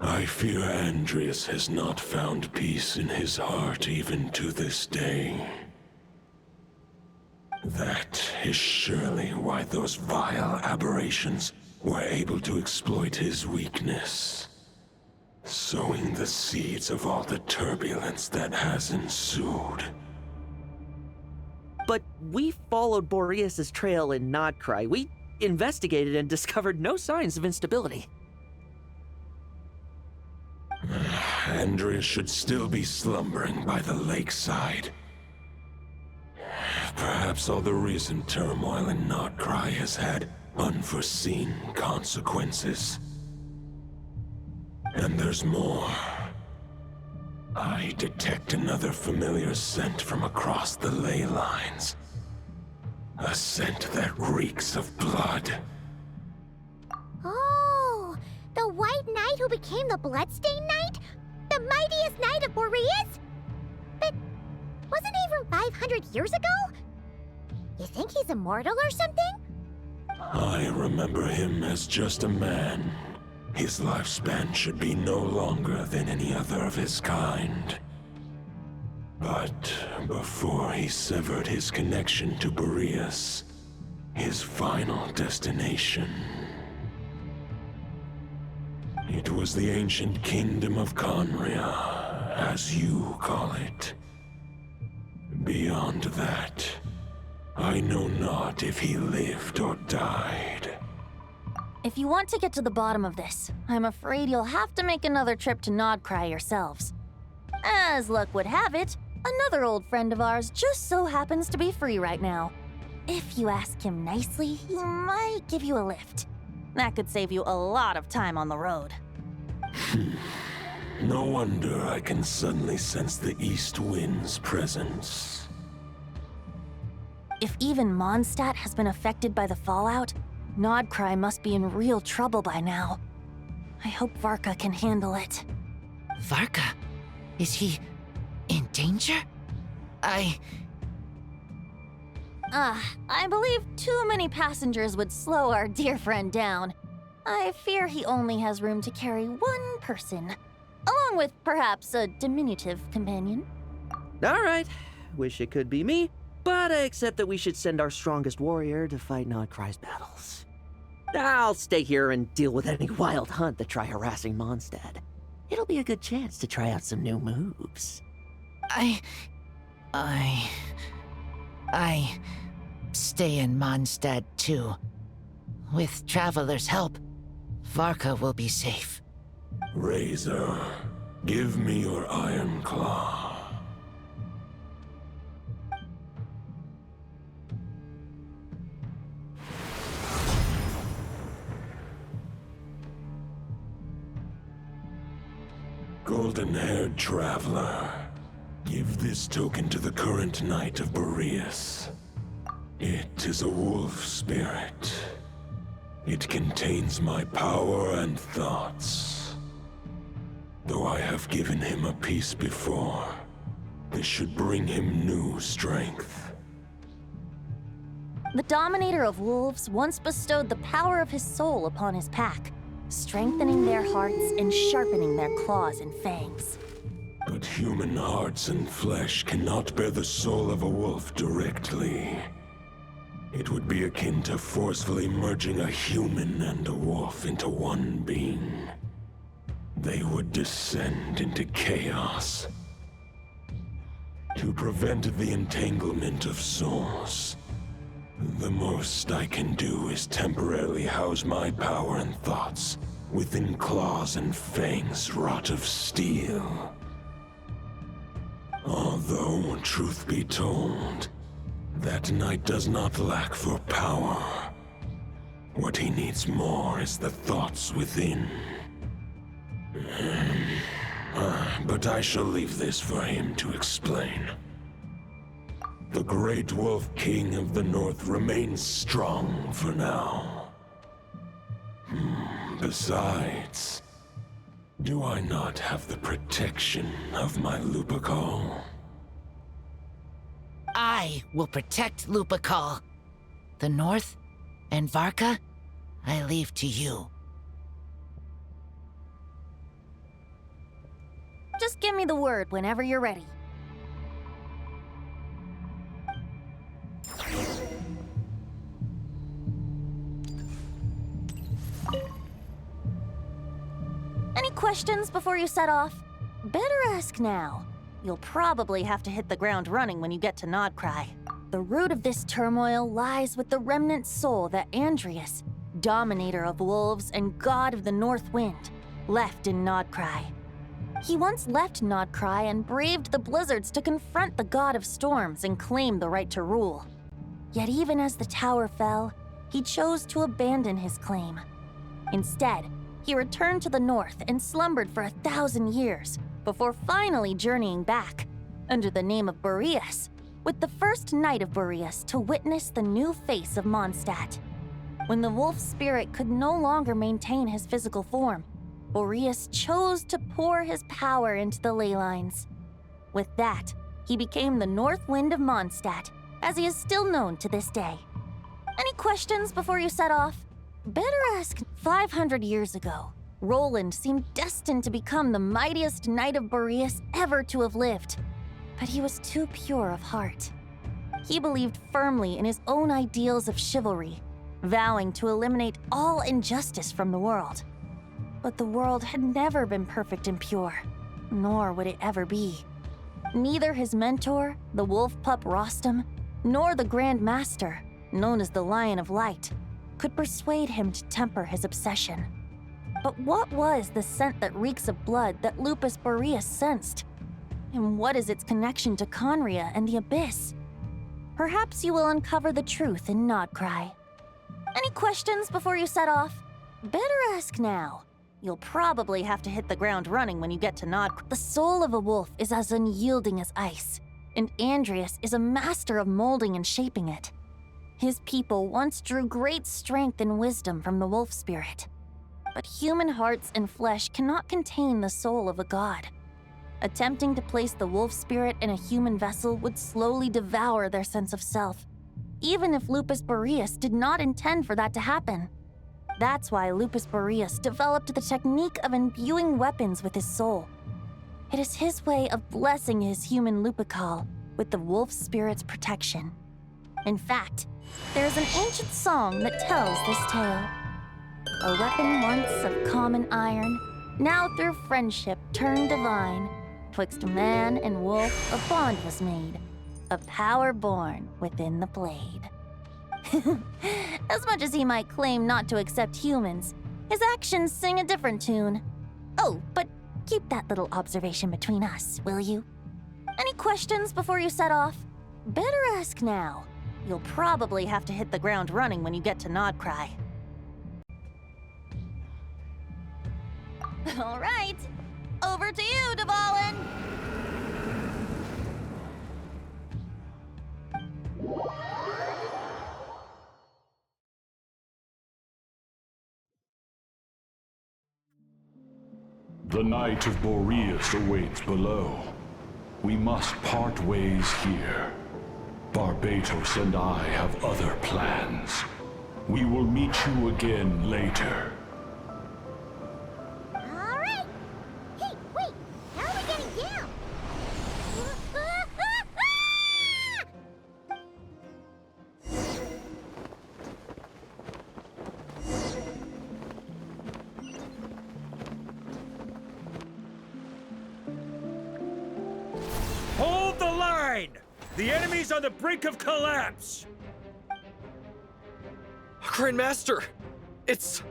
I fear Andreas has not found peace in his heart even to this day. That is surely why those vile aberrations were able to exploit his weakness, sowing the seeds of all the turbulence that has ensued. But we followed Boreas' trail in Nodcry. We investigated and discovered no signs of instability. Andreas should still be slumbering by the lakeside. Perhaps all the recent turmoil in Notcry has had unforeseen consequences. And there's more. I detect another familiar scent from across the ley lines. A scent that reeks of blood. Oh, the White Knight who became the Bloodstained Knight? The mightiest knight of Boreas? But wasn't he from 500 years ago? You think he's immortal or something? I remember him as just a man. His lifespan should be no longer than any other of his kind. But before he severed his connection to Boreas, his final destination, it was the ancient kingdom of Conria, as you call it. Beyond that, I know not if he lived or died. If you want to get to the bottom of this, I'm afraid you'll have to make another trip to Nodcry yourselves. As luck would have it, another old friend of ours just so happens to be free right now. If you ask him nicely, he might give you a lift. That could save you a lot of time on the road. No wonder I can suddenly sense the east wind's presence. If even Mondstadt has been affected by the fallout, Nodcry must be in real trouble by now. I hope Varka can handle it. Varka? Is he in danger? I believe too many passengers would slow our dear friend down. I fear he only has room to carry one person, along with perhaps a diminutive companion. All right, wish it could be me, but I accept that we should send our strongest warrior to fight Nodcry's battles. I'll stay here and deal with any wild hunt that try harassing Mondstadt. It'll be a good chance to try out some new moves. I stay in Mondstadt too. With Traveler's help, Varka will be safe. Razor, give me your iron claw. Golden-haired traveler, give this token to the current knight of Boreas. It is a wolf spirit. It contains my power and thoughts. Though I have given him a piece before, this should bring him new strength. The Dominator of Wolves once bestowed the power of his soul upon his pack, strengthening their hearts and sharpening their claws and fangs. But human hearts and flesh cannot bear the soul of a wolf directly. It would be akin to forcefully merging a human and a wolf into one being. They would descend into chaos. To prevent the entanglement of souls, the most I can do is temporarily house my power and thoughts within claws and fangs wrought of steel. Although, truth be told, that knight does not lack for power. What he needs more is the thoughts within. But I shall leave this for him to explain. The Great Wolf King of the North remains strong for now. Besides, do I not have the protection of my Lupacol? I will protect Lupacol. The North and Varka, I leave to you. Just give me the word whenever you're ready. Any questions before you set off? Better ask now. You'll probably have to hit the ground running when you get to Nodcry. The root of this turmoil lies with the remnant soul that Andrius, dominator of wolves and god of the North Wind, left in Nodcry. He once left Nodcry and braved the blizzards to confront the god of storms and claim the right to rule. Yet even as the tower fell, he chose to abandon his claim. Instead, he returned to the north and slumbered for 1,000 years before finally journeying back, under the name of Boreas, with the first knight of Boreas to witness the new face of Mondstadt. When the wolf spirit could no longer maintain his physical form, Boreas chose to pour his power into the ley lines. With that, he became the North Wind of Mondstadt, as he is still known to this day. Any questions before you set off? Better ask. 500 years ago, Roland seemed destined to become the mightiest knight of Boreas ever to have lived. But he was too pure of heart. He believed firmly in his own ideals of chivalry, vowing to eliminate all injustice from the world. But the world had never been perfect and pure, nor would it ever be. Neither his mentor, the wolf pup Rostam, nor the Grand Master, known as the Lion of Light, could persuade him to temper his obsession. But what was the scent that reeks of blood that Lupus Boreas sensed? And what is its connection to Conria and the Abyss? Perhaps you will uncover the truth in Nodcry. Any questions before you set off? Better ask now. You'll probably have to hit the ground running when you get to Nodcry. The soul of a wolf is as unyielding as ice, and Andrius is a master of molding and shaping it. His people once drew great strength and wisdom from the wolf spirit. But human hearts and flesh cannot contain the soul of a god. Attempting to place the wolf spirit in a human vessel would slowly devour their sense of self, even if Lupus Boreas did not intend for that to happen. That's why Lupus Boreas developed the technique of imbuing weapons with his soul. It is his way of blessing his human Lupacol with the wolf spirit's protection. In fact, there is an ancient song that tells this tale. A weapon once of common iron, now through friendship turned divine. Twixt man and wolf a bond was made, a power born within the blade. As much as he might claim not to accept humans, his actions sing a different tune. Oh, but keep that little observation between us, will you? Any questions before you set off? Better ask now. You'll probably have to hit the ground running when you get to Nodcry. All right, over to you, Dvalin! The Knight of Boreas awaits below. We must part ways here. Barbatos and I have other plans. We will meet you again later. All right. Hey, wait. How are we getting down? Hold the line! The enemy's on the brink of collapse! Grandmaster! It's...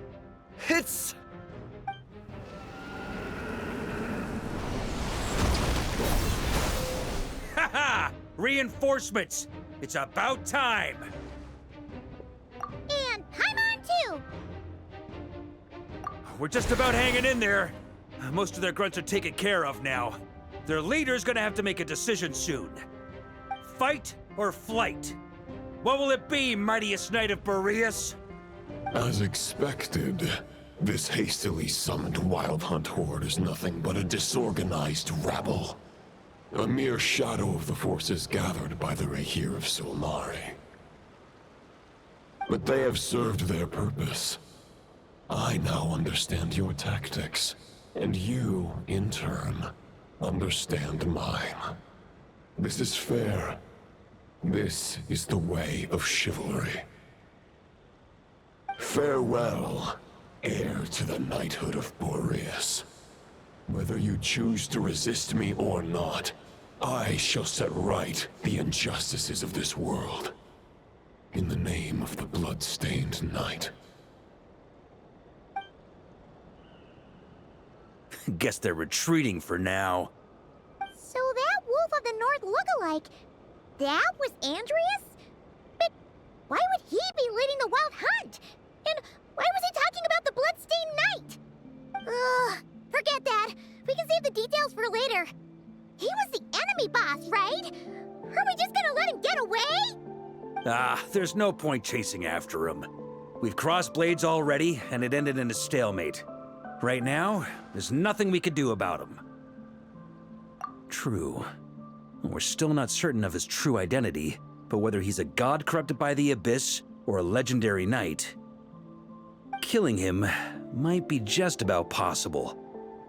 Reinforcements! It's about time! And Paimon too! We're just about hanging in there. Most of their grunts are taken care of now. Their leader's gonna have to make a decision soon. Fight or flight? What will it be, mightiest knight of Boreas? As expected, this hastily summoned Wild Hunt horde is nothing but a disorganized rabble. A mere shadow of the forces gathered by the Rehir of Solnari. But they have served their purpose. I now understand your tactics, and you, in turn, understand mine. This is fair. This is the way of chivalry. Farewell, heir to the knighthood of Boreas. Whether you choose to resist me or not, I shall set right the injustices of this world. In the name of the blood-stained knight. Guess they're retreating for now. So that Wolf of the North look-alike, that was Andreas? But why would he be leading the Wild Hunt? And why was he talking about the Bloodstained Knight? Ugh, forget that. We can save the details for later. He was the enemy boss, right? Are we just gonna let him get away? There's no point chasing after him. We've crossed blades already, and it ended in a stalemate. Right now, there's nothing we could do about him. True. We're still not certain of his true identity, but whether he's a god corrupted by the Abyss or a legendary knight, killing him might be just about possible,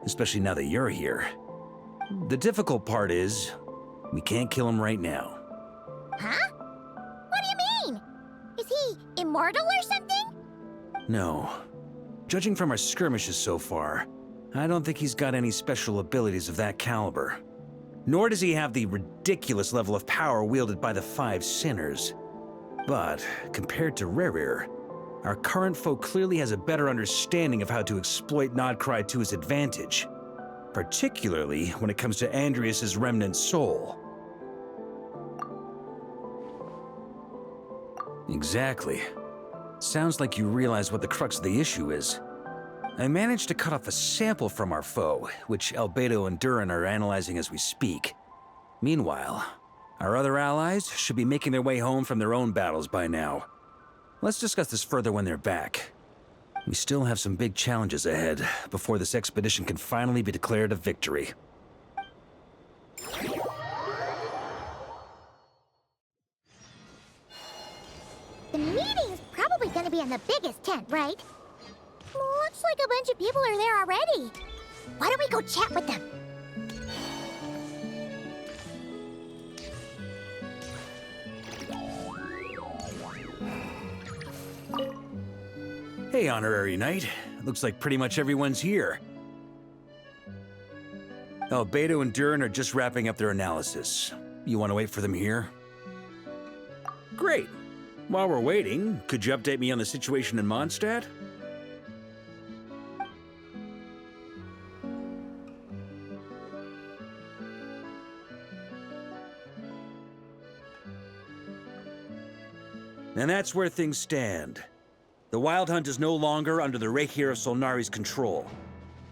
especially now that you're here. The difficult part is, we can't kill him right now. Huh? What do you mean? Is he immortal or something? No. Judging from our skirmishes so far, I don't think he's got any special abilities of that caliber. Nor does he have the ridiculous level of power wielded by the Five Sinners. But, compared to Rerir, our current foe clearly has a better understanding of how to exploit Nodcry to his advantage. Particularly when it comes to Andreas' remnant soul. Exactly. Sounds like you realize what the crux of the issue is. I managed to cut off a sample from our foe, which Albedo and Durin are analyzing as we speak. Meanwhile, our other allies should be making their way home from their own battles by now. Let's discuss this further when they're back. We still have some big challenges ahead before this expedition can finally be declared a victory. The meeting's probably gonna be in the biggest tent, right? Looks like a bunch of people are there already. Why don't we go chat with them? Hey, Honorary Knight. Looks like pretty much everyone's here. Albedo and Durin are just wrapping up their analysis. You want to wait for them here? Great. While we're waiting, could you update me on the situation in Mondstadt? And that's where things stand. The Wild Hunt is no longer under the Rehir of Solnari's control,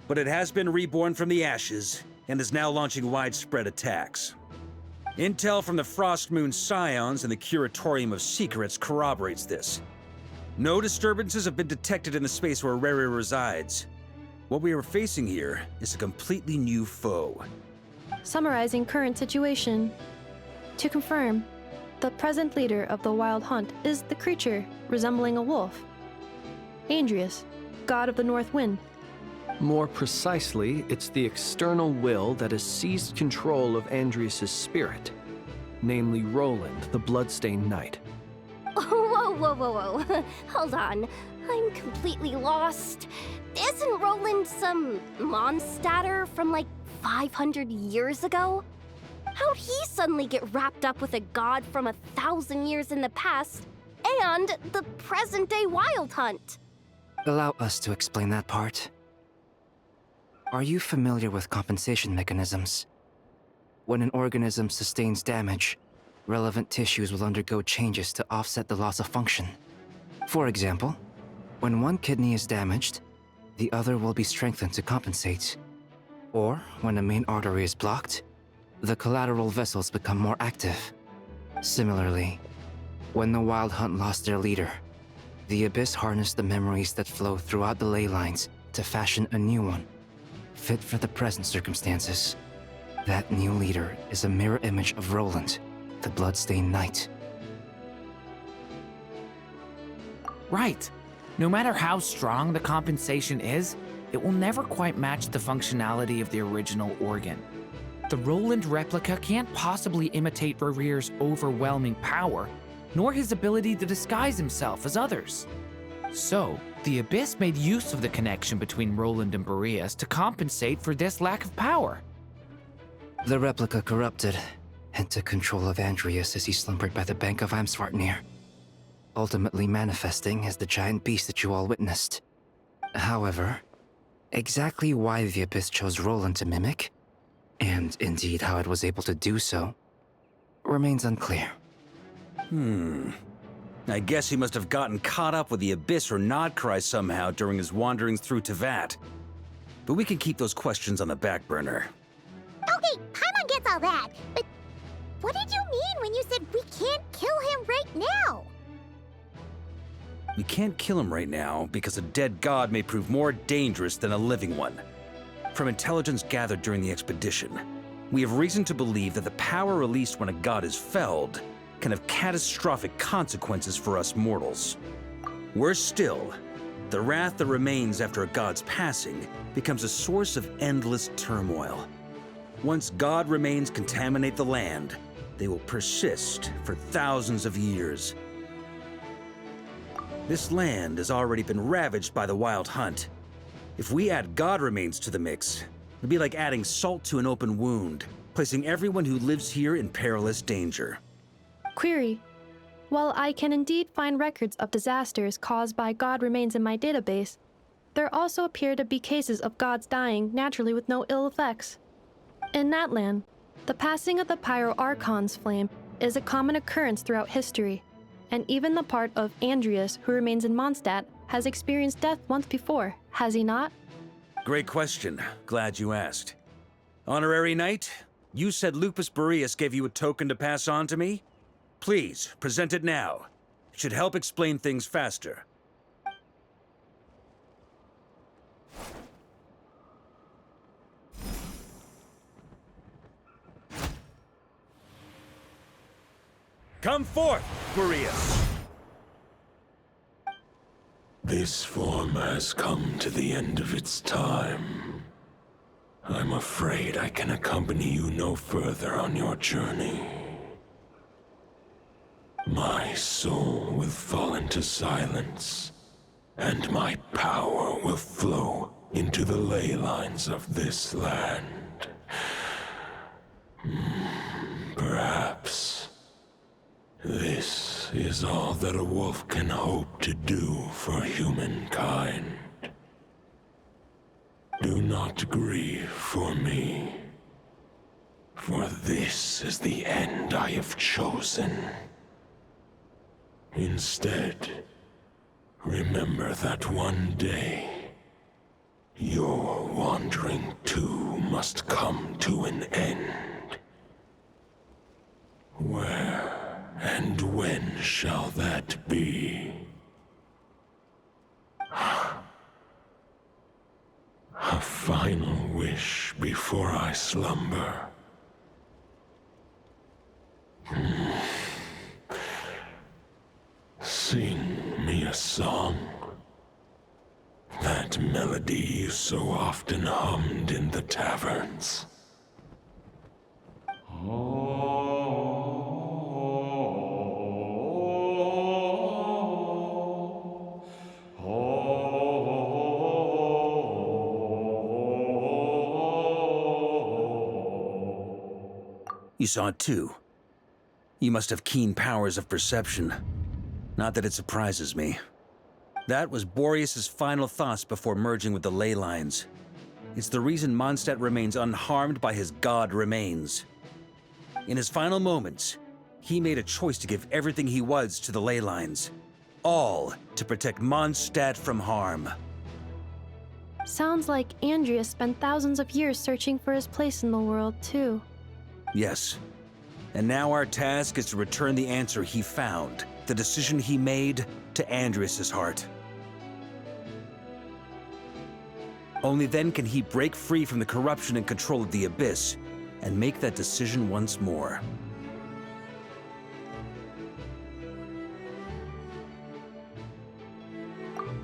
but it has been reborn from the ashes and is now launching widespread attacks. Intel from the Frostmoon Scions and the Curatorium of Secrets corroborates this. No disturbances have been detected in the space where Rerir resides. What we are facing here is a completely new foe. Summarizing current situation. To confirm, the present leader of the Wild Hunt is the creature resembling a wolf. Andreas, god of the North Wind. More precisely, it's the external will that has seized control of Andreas' spirit, namely Roland, the Bloodstained Knight. Whoa, whoa, whoa, whoa. Hold on. I'm completely lost. Isn't Roland some Mondstadter from like 500 years ago? How'd he suddenly get wrapped up with a god from 1,000 years in the past and the present-day Wild Hunt? Allow us to explain that part. Are you familiar with compensation mechanisms? When an organism sustains damage, relevant tissues will undergo changes to offset the loss of function. For example, when one kidney is damaged, the other will be strengthened to compensate. Or, when a main artery is blocked, the collateral vessels become more active. Similarly, when the Wild Hunt lost their leader, the Abyss harnessed the memories that flow throughout the ley lines to fashion a new one, fit for the present circumstances. That new leader is a mirror image of Roland, the Bloodstained Knight. Right. No matter how strong the compensation is, it will never quite match the functionality of the original organ. The Roland replica can't possibly imitate Boreas's overwhelming power, nor his ability to disguise himself as others. So, the Abyss made use of the connection between Roland and Boreas to compensate for this lack of power. The replica corrupted and took control of Andreas as he slumbered by the bank of Amsvartnir, ultimately manifesting as the giant beast that you all witnessed. However, exactly why the Abyss chose Roland to mimic, and indeed how it was able to do so, remains unclear. I guess he must have gotten caught up with the Abyss or Nodcry somehow during his wanderings through Teyvat. But we can keep those questions on the back burner. Okay, Paimon gets all that, but what did you mean when you said we can't kill him right now? We can't kill him right now because a dead god may prove more dangerous than a living one. From intelligence gathered during the expedition, we have reason to believe that the power released when a god is felled can have catastrophic consequences for us mortals. Worse still, the wrath that remains after a god's passing becomes a source of endless turmoil. Once god remains contaminate the land, they will persist for thousands of years. This land has already been ravaged by the Wild Hunt. If we add god remains to the mix, it'd be like adding salt to an open wound, placing everyone who lives here in perilous danger. Query. While I can indeed find records of disasters caused by god remains in my database, there also appear to be cases of gods dying naturally with no ill effects. In that land, the passing of the Pyro-Archon's flame is a common occurrence throughout history, and even the part of Andreas who remains in Mondstadt has experienced death once before, has he not? Great question. Glad you asked. Honorary Knight, you said Lupus Boreas gave you a token to pass on to me? Please, present it now. It should help explain things faster. Come forth, Boreas! This form has come to the end of its time. I'm afraid I can accompany you no further on your journey. My soul will fall into silence, and my power will flow into the ley lines of this land. Perhaps this is all that a wolf can hope to do for humankind. Do not grieve for me, for this is the end I have chosen. Instead, remember that one day, your wandering too must come to an end. Where and when shall that be? A final wish before I slumber. Sing me a song. That melody you so often hummed in the taverns. You saw it too. You must have keen powers of perception. Not that it surprises me. That was Boreas's final thoughts before merging with the ley lines. It's the reason Mondstadt remains unharmed by his god remains. In his final moments, he made a choice to give everything he was to the ley lines. All to protect Mondstadt from harm. Sounds like Andrea spent thousands of years searching for his place in the world, too. Yes. And now our task is to return the answer he found, the decision he made, to Andrias' heart. Only then can he break free from the corruption and control of the Abyss, and make that decision once more.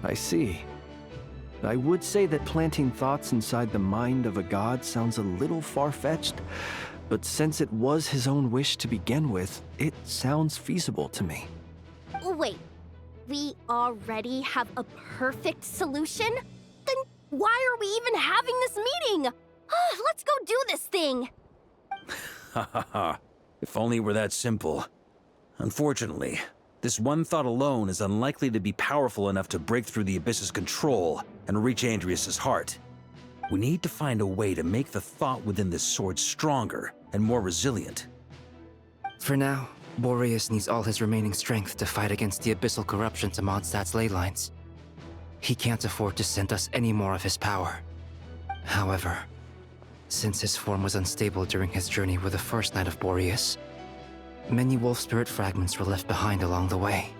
I see. I would say that planting thoughts inside the mind of a god sounds a little far-fetched, but since it was his own wish to begin with, it sounds feasible to me. Wait, we already have a perfect solution? Then why are we even having this meeting? Let's go do this thing! Ha ha ha. If only it were that simple. Unfortunately, this one thought alone is unlikely to be powerful enough to break through the Abyss's control and reach Andrias' heart. We need to find a way to make the thought within this sword stronger and more resilient. For now, Boreas needs all his remaining strength to fight against the abyssal corruption to Mondstadt's ley lines. He can't afford to send us any more of his power. However, since his form was unstable during his journey with the first Knight of Boreas, many wolf spirit fragments were left behind along the way.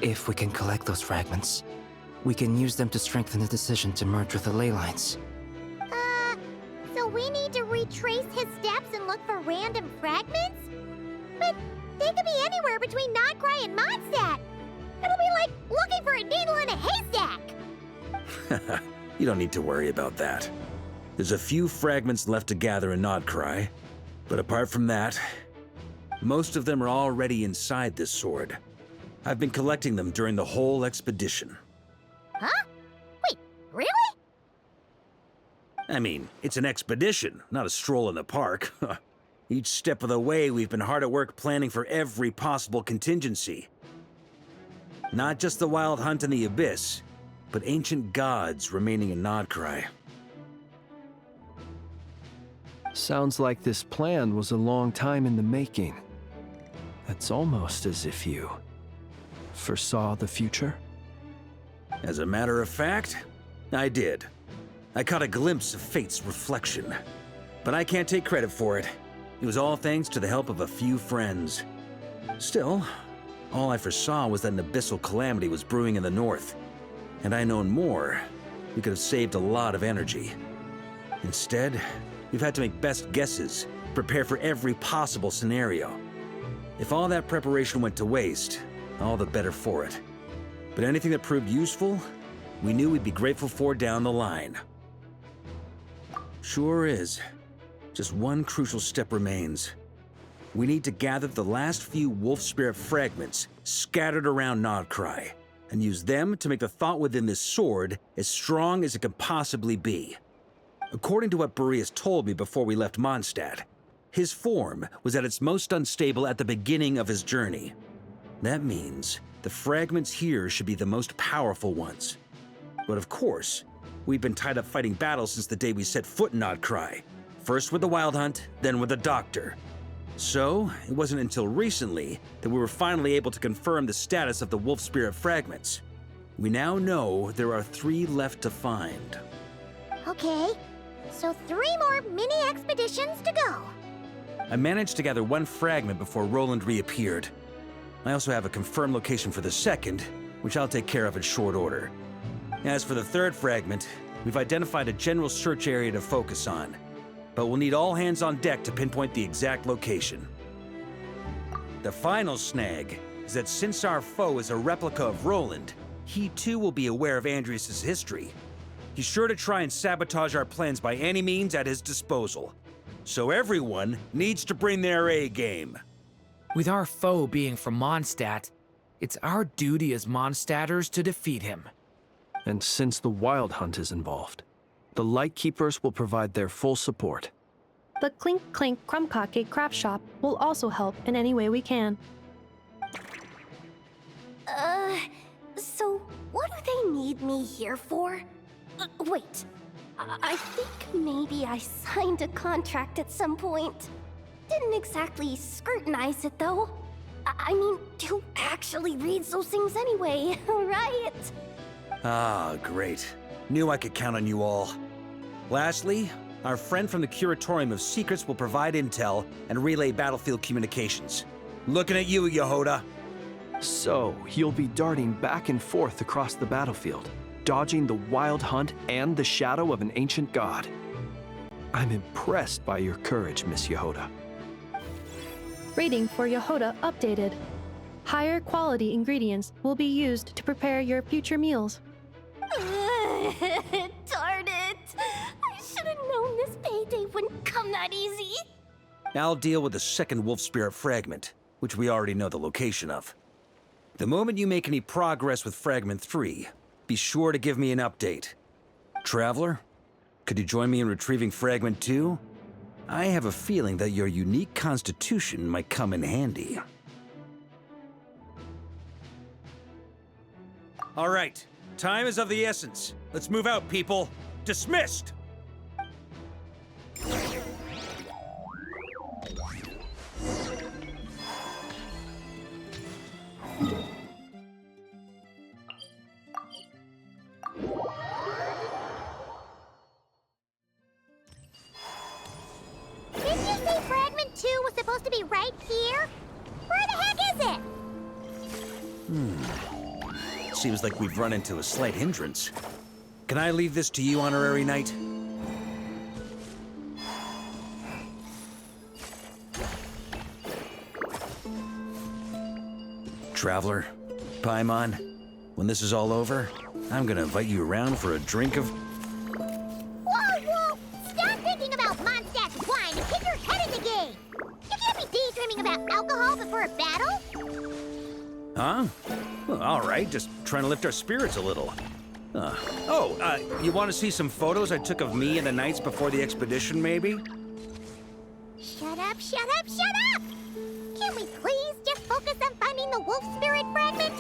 If we can collect those fragments, we can use them to strengthen the decision to merge with the ley lines. So we need to retrace his steps and look for random fragments? But they could be anywhere between Nodcry and Mondstadt. It'll be like looking for a needle in a haystack. You don't need to worry about that. There's a few fragments left to gather in Nodcry, but apart from that, most of them are already inside this sword. I've been collecting them during the whole expedition. Huh? Wait, really? I mean, it's an expedition, not a stroll in the park. Each step of the way, we've been hard at work planning for every possible contingency. Not just the Wild Hunt and the Abyss, but ancient gods remaining in Nodcry. Sounds like this plan was a long time in the making. It's almost as if you foresaw the future. As a matter of fact, I did. I caught a glimpse of fate's reflection. But I can't take credit for it. It was all thanks to the help of a few friends. Still, all I foresaw was that an abyssal calamity was brewing in the north. Had I known more, we could have saved a lot of energy. Instead, we've had to make best guesses, prepare for every possible scenario. If all that preparation went to waste, all the better for it. But anything that proved useful, we knew we'd be grateful for down the line. Sure is. Just one crucial step remains. We need to gather the last few wolf spirit fragments scattered around Nodcry, and use them to make the thought within this sword as strong as it can possibly be. According to what Boreas told me before we left Mondstadt, his form was at its most unstable at the beginning of his journey. That means the fragments here should be the most powerful ones. But of course, we've been tied up fighting battles since the day we set foot in Nodcry. First with the Wild Hunt, then with the Doctor. So, it wasn't until recently that we were finally able to confirm the status of the wolf spirit fragments. We now know there are 3 left to find. Okay, so 3 more mini expeditions to go. I managed to gather 1 fragment before Roland reappeared. I also have a confirmed location for the second, which I'll take care of in short order. As for the 3rd fragment, we've identified a general search area to focus on, but we'll need all hands on deck to pinpoint the exact location. The final snag is that since our foe is a replica of Roland, he too will be aware of Andrias' history. He's sure to try and sabotage our plans by any means at his disposal. So everyone needs to bring their A game. With our foe being from Mondstadt, it's our duty as Mondstadters to defeat him. And since the Wild Hunt is involved, the Lightkeepers will provide their full support. The Clink Clink Crumb-Cake craft shop will also help in any way we can. So what do they need me here for? Wait, I think maybe I signed a contract at some point. didn't exactly scrutinize it, though. I mean, who actually reads those things anyway, right? Ah, great. Knew I could count on you all. Lastly, our friend from the Curatorium of Secrets will provide intel and relay battlefield communications. Looking at you, Yehoda. So, you'll be darting back and forth across the battlefield, dodging the wild hunt and the shadow of an ancient god. I'm impressed by your courage, Miss Yehoda. Rating for Yehoda updated. Higher quality ingredients will be used to prepare your future meals. Darn it! I should have known this payday wouldn't come that easy. I'll deal with the second wolf spirit fragment, which we already know the location of. The moment you make any progress with Fragment 3, be sure to give me an update. Traveler, could you join me in retrieving Fragment 2? I have a feeling that your unique constitution might come in handy. All right, time is of the essence. Let's move out, people. Dismissed! Didn't you say Fragment 2 was supposed to be right here? Where the heck is it? Seems like we've run into a slight hindrance. Can I leave this to you, Honorary Knight? Traveler, Paimon, when this is all over, I'm gonna invite you around for a drink of... Whoa! Stop thinking about Mondstadt's wine and keep your head in the game! You can't be daydreaming about alcohol before a battle! Huh? Well, all right, just trying to lift our spirits a little. You want to see some photos I took of me and the knights before the expedition, maybe? Shut up! Can't we please just focus on finding the wolf spirit fragment?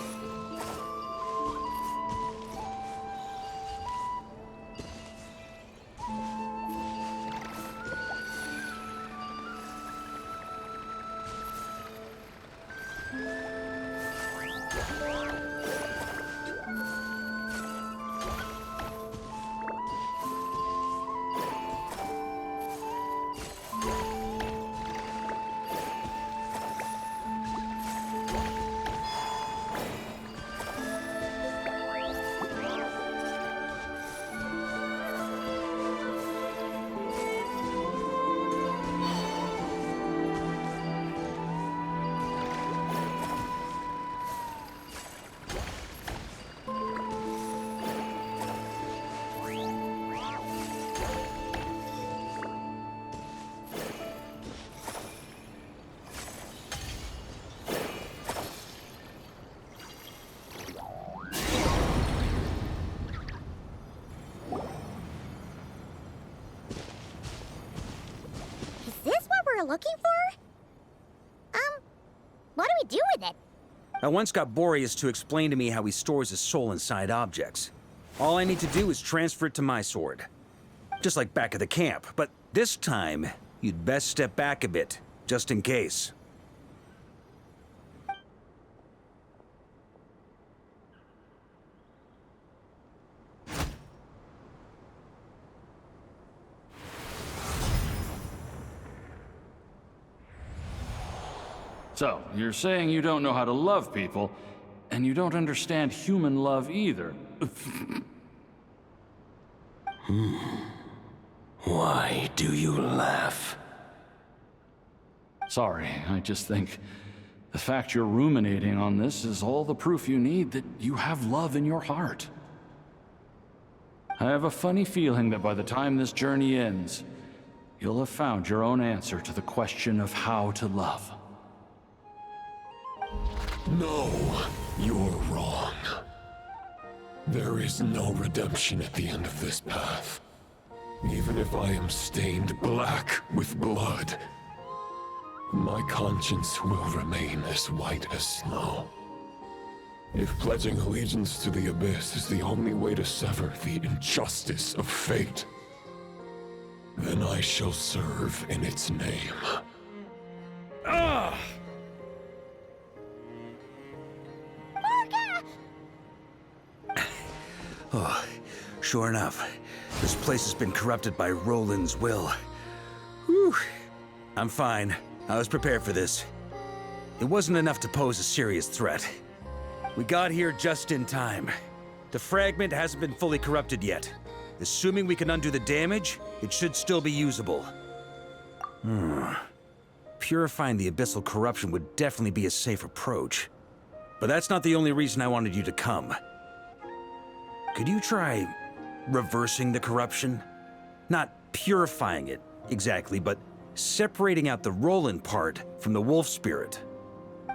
Looking for? What do we do with it? I once got Boreas to explain to me how he stores his soul inside objects. All I need to do is transfer it to my sword. Just like back at the camp, but this time, you'd best step back a bit, just in case. So, you're saying you don't know how to love people, and you don't understand human love either. Why do you laugh? Sorry, I just think the fact you're ruminating on this is all the proof you need that you have love in your heart. I have a funny feeling that by the time this journey ends, you'll have found your own answer to the question of how to love. No, you're wrong. There is no redemption at the end of this path. Even if I am stained black with blood, my conscience will remain as white as snow. If pledging allegiance to the Abyss is the only way to sever the injustice of fate, then I shall serve in its name. Ugh! Varka! Oh, sure enough, this place has been corrupted by Roland's will. Whew. I'm fine. I was prepared for this. It wasn't enough to pose a serious threat. We got here just in time. The fragment hasn't been fully corrupted yet. Assuming we can undo the damage, it should still be usable. Purifying the abyssal corruption would definitely be a safe approach. But that's not the only reason I wanted you to come. Could you try reversing the corruption? Not purifying it, exactly, but separating out the Roland part from the wolf spirit.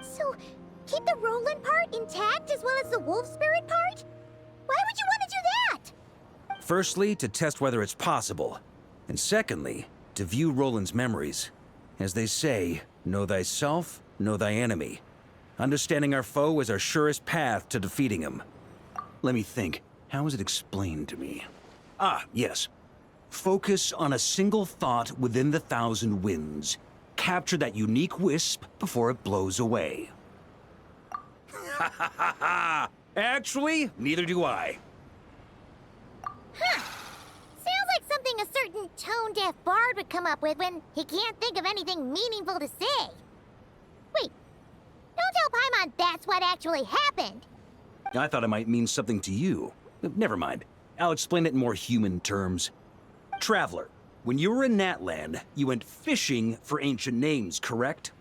So, keep the Roland part intact as well as the wolf spirit part? Why would you want to do that? Firstly, to test whether it's possible. And secondly, to view Roland's memories. As they say, know thyself, know thy enemy. Understanding our foe is our surest path to defeating him. Let me think. How was it explained to me? Ah, yes. Focus on a single thought within the 1,000 winds. Capture that unique wisp before it blows away. Ha ha ha ha! Actually, neither do I. Huh. Sounds like something a certain tone-deaf bard would come up with when he can't think of anything meaningful to say. Wait, don't tell Paimon that's what actually happened. I thought it might mean something to you. Never mind. I'll explain it in more human terms. Traveler, when you were in Natland, you went fishing for ancient names, correct?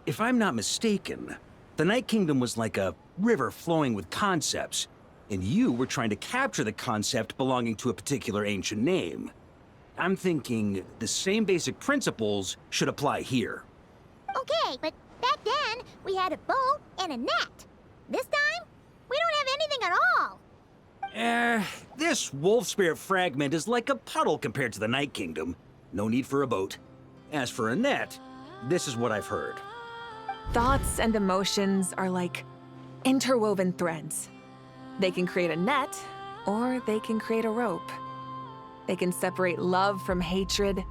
If I'm not mistaken, the Night Kingdom was like a river flowing with concepts, and you were trying to capture the concept belonging to a particular ancient name. I'm thinking the same basic principles should apply here. Okay, but back then, we had a bow and a net. This time, we don't have anything at all. This wolf spirit fragment is like a puddle compared to the Night Kingdom. No need for a boat. As for a net, this is what I've heard. Thoughts and emotions are like interwoven threads. They can create a net, or they can create a rope. They can separate love from hatred,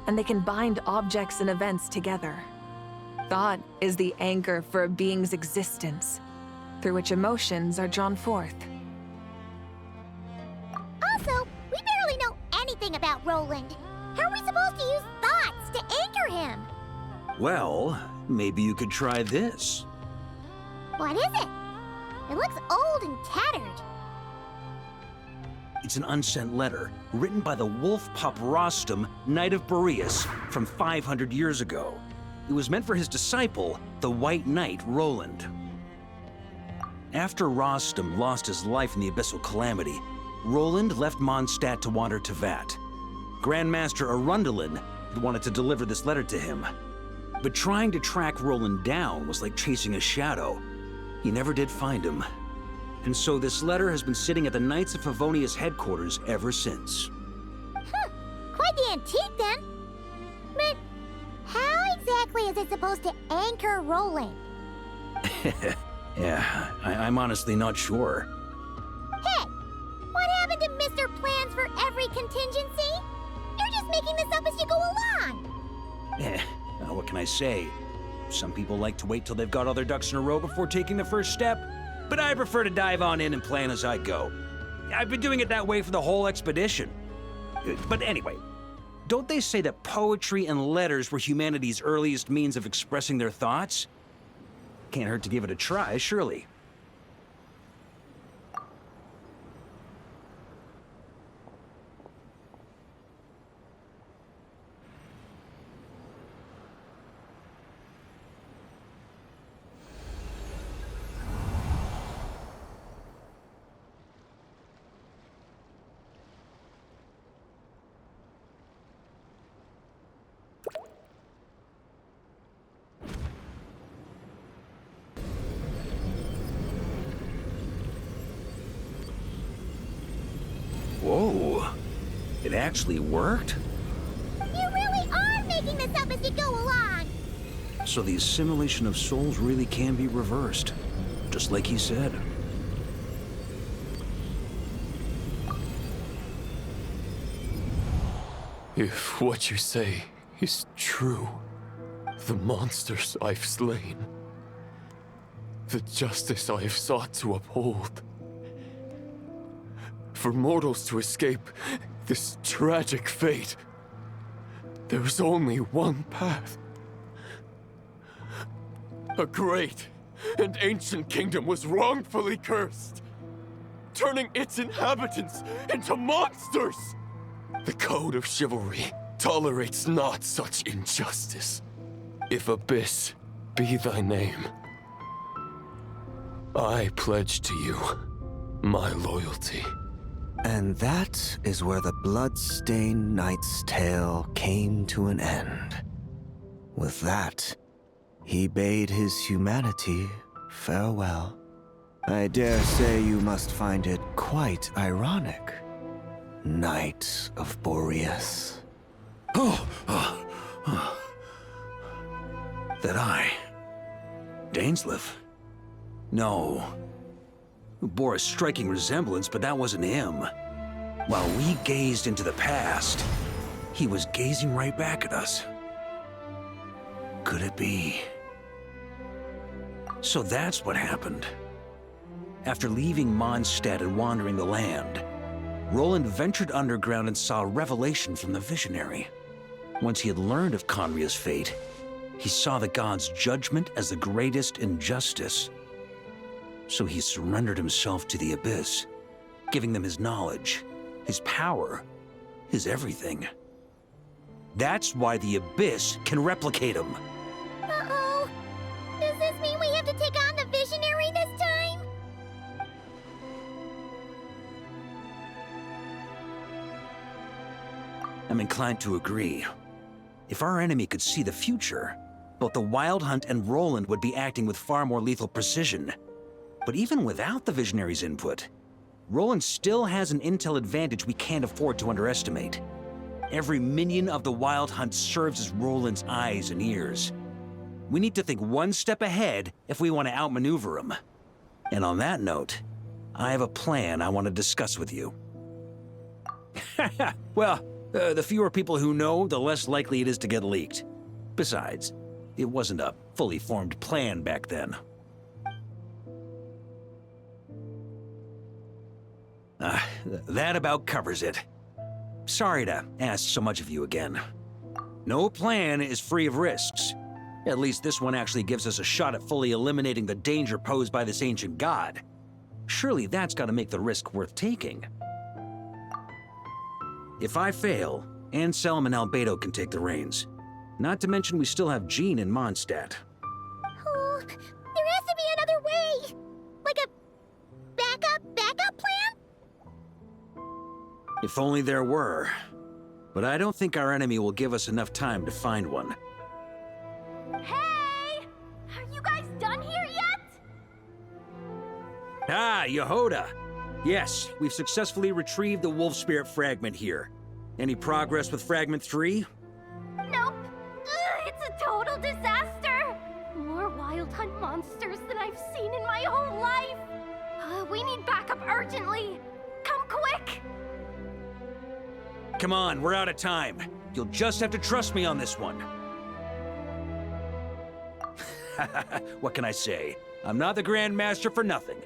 and they can bind objects and events together. Thought is the anchor for a being's existence, through which emotions are drawn forth. Also, we barely know anything about Roland. How are we supposed to use thoughts to anchor him? Well, maybe you could try this. What is it? It looks old and tattered. It's an unsent letter, written by the wolf pup Rostam, Knight of Boreas, from 500 years ago. It was meant for his disciple, the White Knight Roland. After Rostam lost his life in the Abyssal calamity, Roland left Mondstadt to wander to Vat. Grandmaster Arundelen had wanted to deliver this letter to him. But trying to track Roland down was like chasing a shadow. He never did find him. And so this letter has been sitting at the Knights of Favonia's headquarters ever since. Quite the antique then. But how exactly is it supposed to anchor Roland? Yeah, I'm honestly not sure. Hey, what happened to Mr. Plans for every contingency? You're just making this up as you go along. What can I say? Some people like to wait till they've got all their ducks in a row before taking the first step, but I prefer to dive on in and plan as I go. I've been doing it that way for the whole expedition. But anyway, don't they say that poetry and letters were humanity's earliest means of expressing their thoughts? Can't hurt to give it a try, surely. Whoa, it actually worked? You really are making this up as you go along. So the assimilation of souls really can be reversed, just like he said. If what you say is true... The monsters I've slain. The justice I have sought to uphold. For mortals to escape this tragic fate, there is only one path. A great and ancient kingdom was wrongfully cursed, turning its inhabitants into monsters! The code of chivalry tolerates not such injustice. If Abyss be thy name, I pledge to you my loyalty. And that is where the blood-stained knight's tale came to an end. With that, he bade his humanity farewell. I dare say you must find it quite ironic, Knight of Boreas. That I... Dainsleif? No. Bore a striking resemblance, but that wasn't him. While we gazed into the past, he was gazing right back at us. Could it be? So that's what happened. After leaving Mondstadt and wandering the land, Roland ventured underground and saw a revelation from the Visionary. Once he had learned of Conria's fate, he saw the gods' judgment as the greatest injustice. So he surrendered himself to the Abyss, giving them his knowledge, his power, his everything. That's why the Abyss can replicate him. Uh-oh. Does this mean we have to take on the Visionary this time? I'm inclined to agree. If our enemy could see the future, both the Wild Hunt and Roland would be acting with far more lethal precision. But even without the Visionary's input, Roland still has an intel advantage we can't afford to underestimate. Every minion of the Wild Hunt serves as Roland's eyes and ears. We need to think one step ahead if we want to outmaneuver him. And on that note, I have a plan I want to discuss with you. Well, the fewer people who know, the less likely it is to get leaked. Besides, it wasn't a fully formed plan back then. That about covers it. Sorry to ask so much of you again. No plan is free of risks. At least this one actually gives us a shot at fully eliminating the danger posed by this ancient god. Surely that's got to make the risk worth taking. If I fail, Anselm and Albedo can take the reins. Not to mention we still have Jean in Mondstadt. Oh, there has to be another way! Like a backup plan? If only there were. But I don't think our enemy will give us enough time to find one. Hey! Are you guys done here yet? Ah, Yehoda! Yes, we've successfully retrieved the Wolf Spirit fragment here. Any progress with Fragment 3? Nope. It's a total disaster! More Wild Hunt monsters than I've seen in my whole life! We need backup urgently! Come quick! Come on, we're out of time. You'll just have to trust me on this one. What can I say? I'm not the Grand Master for nothing.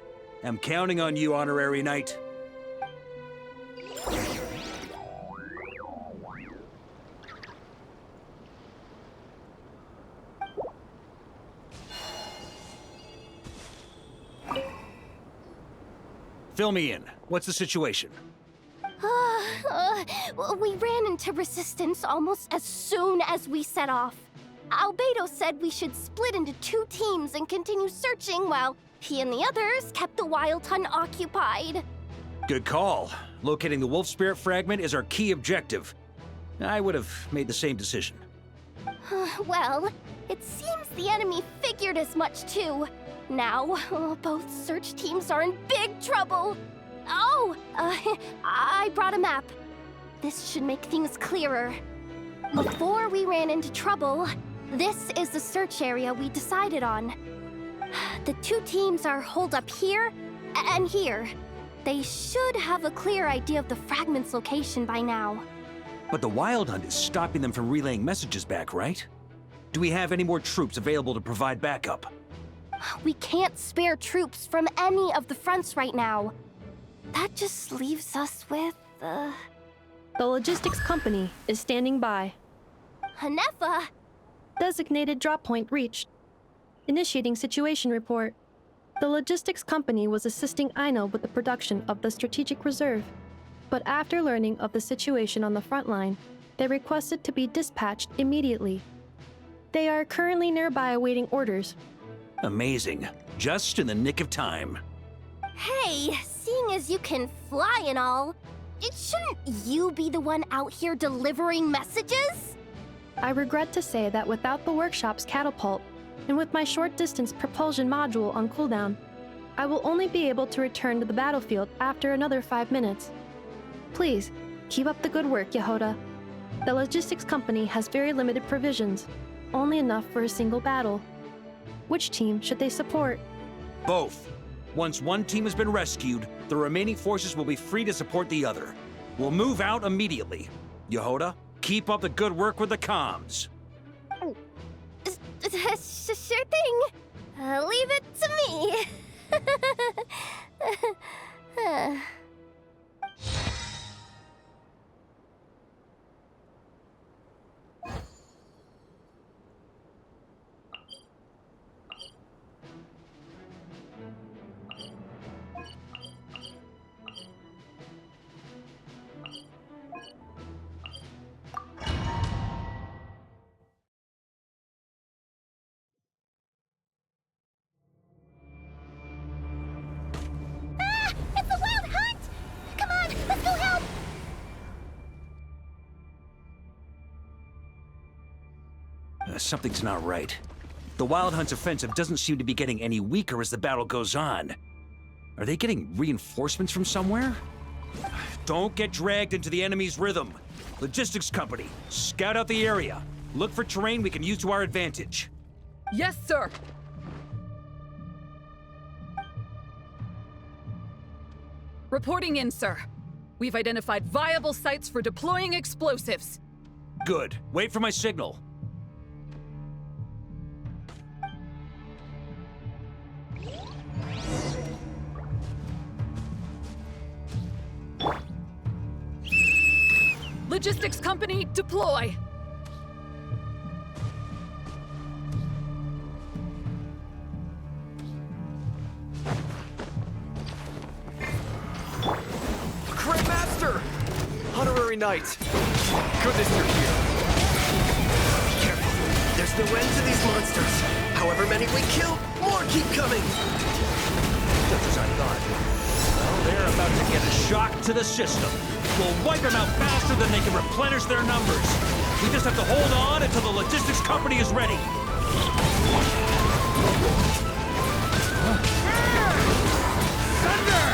I'm counting on you, Honorary Knight. Fill me in. What's the situation? We ran into resistance almost as soon as we set off. Albedo said we should split into 2 teams and continue searching while he and the others kept the Wild Hunt occupied. Good call. Locating the Wolf Spirit fragment is our key objective. I would have made the same decision. Well, it seems the enemy figured as much too. Now, both search teams are in big trouble. Oh, I brought a map. This should make things clearer. Before we ran into trouble, this is the search area we decided on. The 2 teams are holed up here and here. They should have a clear idea of the fragment's location by now. But the Wild Hunt is stopping them from relaying messages back, right? Do we have any more troops available to provide backup? We can't spare troops from any of the fronts right now. That just leaves us with, The logistics company is standing by. Hanefa! Designated drop point reached. Initiating situation report. The logistics company was assisting Aino with the production of the strategic reserve, but after learning of the situation on the front line, they requested to be dispatched immediately. They are currently nearby awaiting orders. Amazing. Just in the nick of time. Hey, seeing as you can fly and all, shouldn't you be the one out here delivering messages? I regret to say that without the workshop's catapult, and with my short-distance propulsion module on cooldown, I will only be able to return to the battlefield after another 5 minutes. Please, keep up the good work, Yehoda. The logistics company has very limited provisions, only enough for a single battle. Which team should they support? Both. Once one team has been rescued, the remaining forces will be free to support the other. We'll move out immediately. Yehoda, keep up the good work with the comms. Sure thing. Leave it to me. It's the Wild Hunt! Come on, let's go help! Something's not right. The Wild Hunt's offensive doesn't seem to be getting any weaker as the battle goes on. Are they getting reinforcements from somewhere? Don't get dragged into the enemy's rhythm. Logistics company, scout out the area. Look for terrain we can use to our advantage. Yes, sir. Reporting in, sir. We've identified viable sites for deploying explosives. Good. Wait for my signal. Logistics company, deploy! Grandmaster! Honorary Knight! Goodness you're here! Careful. There's no end to these monsters. However many we kill, more keep coming. Just as I thought. Well, they're about to get a shock to the system. We'll wipe them out faster than they can replenish their numbers. We just have to hold on until the logistics company is ready. Thunder!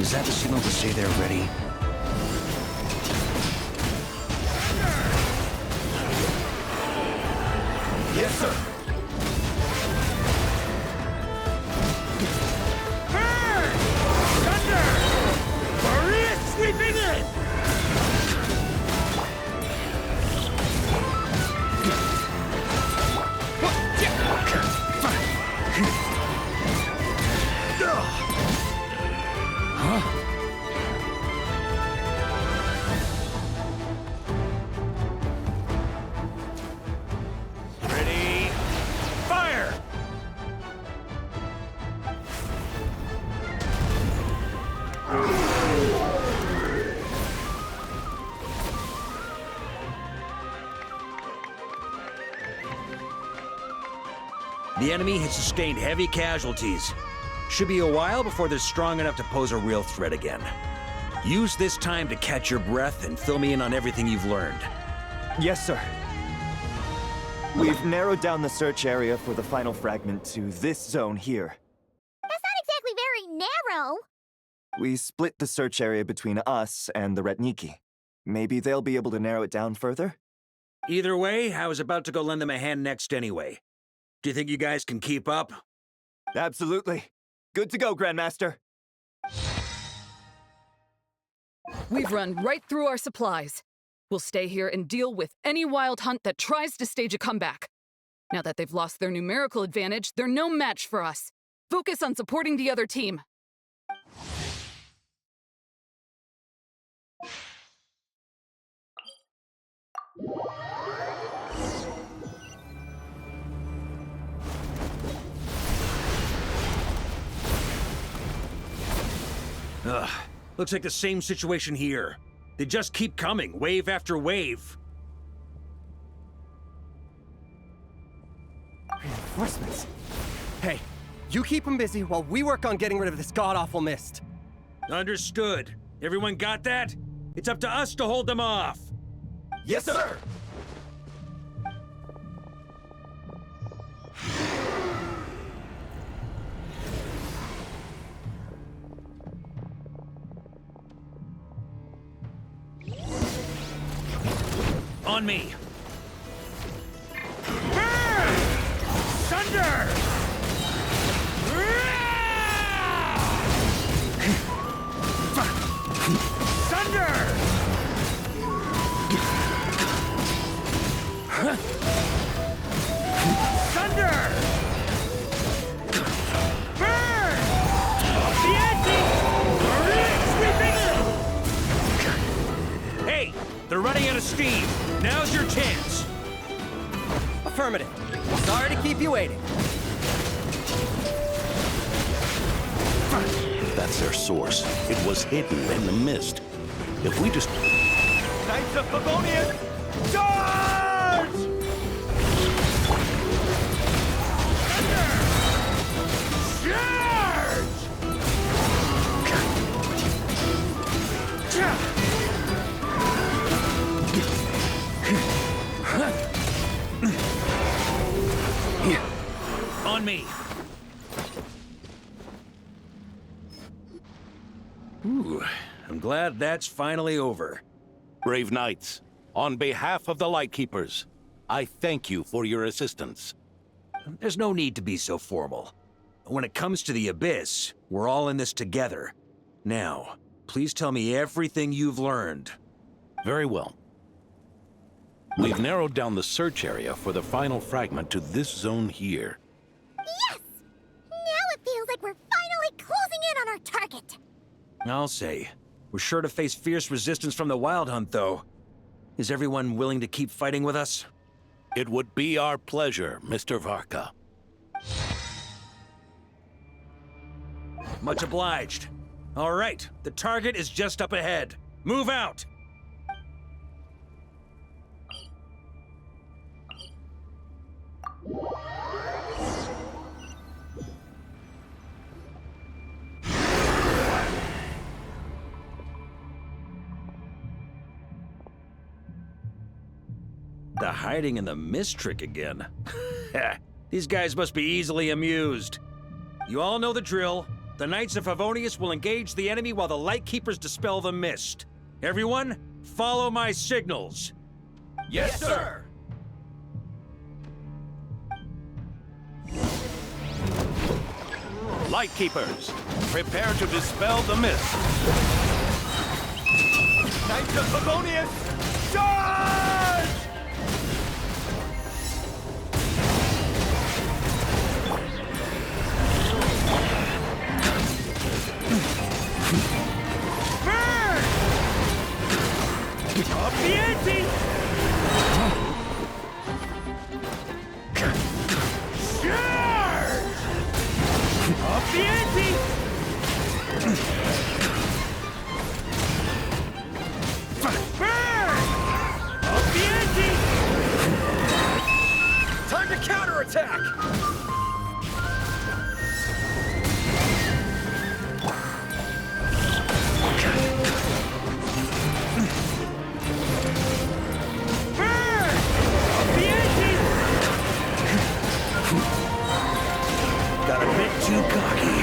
Is that the signal to say they're ready? Yes, sir. Sweeping in! Ready? Fire! The enemy has sustained heavy casualties. Should be a while before they're strong enough to pose a real threat again. Use this time to catch your breath and fill me in on everything you've learned. Yes, sir. We've narrowed down the search area for the final fragment to this zone here. That's not exactly very narrow. We split the search area between us and the Retniki. Maybe they'll be able to narrow it down further? Either way, I was about to go lend them a hand next anyway. Do you think you guys can keep up? Absolutely. Good to go, Grandmaster. We've run right through our supplies. We'll stay here and deal with any wild hunt that tries to stage a comeback. Now that they've lost their numerical advantage, they're no match for us. Focus on supporting the other team. Ugh, looks like the same situation here. They just keep coming, wave after wave. Reinforcements. Hey, you keep them busy while we work on getting rid of this god-awful mist. Understood. Everyone got that? It's up to us to hold them off. Yes, sir! On me. Burn! Thunder! Thunder! Thunder! Burn! The ante! Hey, they're running out of steam. Now's your chance. Affirmative. Sorry to keep you waiting. That's their source. It was hidden in the mist. If we just... Knights of Favonius, charge! On me. Ooh, I'm glad that's finally over. Brave knights, on behalf of the Lightkeepers, I thank you for your assistance. There's no need to be so formal. When it comes to the Abyss, we're all in this together. Now, please tell me everything you've learned. Very well. We've narrowed down the search area for the final fragment to this zone here. Yes! Now it feels like we're finally closing in on our target. I'll say. We're sure to face fierce resistance from the Wild Hunt, though. Is everyone willing to keep fighting with us? It would be our pleasure, Mr. Varka. Much obliged. All right, the target is just up ahead. Move out! The hiding in the mist trick again. These guys must be easily amused. You all know the drill. The Knights of Favonius will engage the enemy while the Lightkeepers dispel the mist. Everyone, follow my signals. Yes, sir! Lightkeepers, prepare to dispel the mist. Knights of Favonius, charge! Burn! Up the ante! Charge! Up the ante! Burn! Up the ante! Time to counterattack! Got a bit too cocky.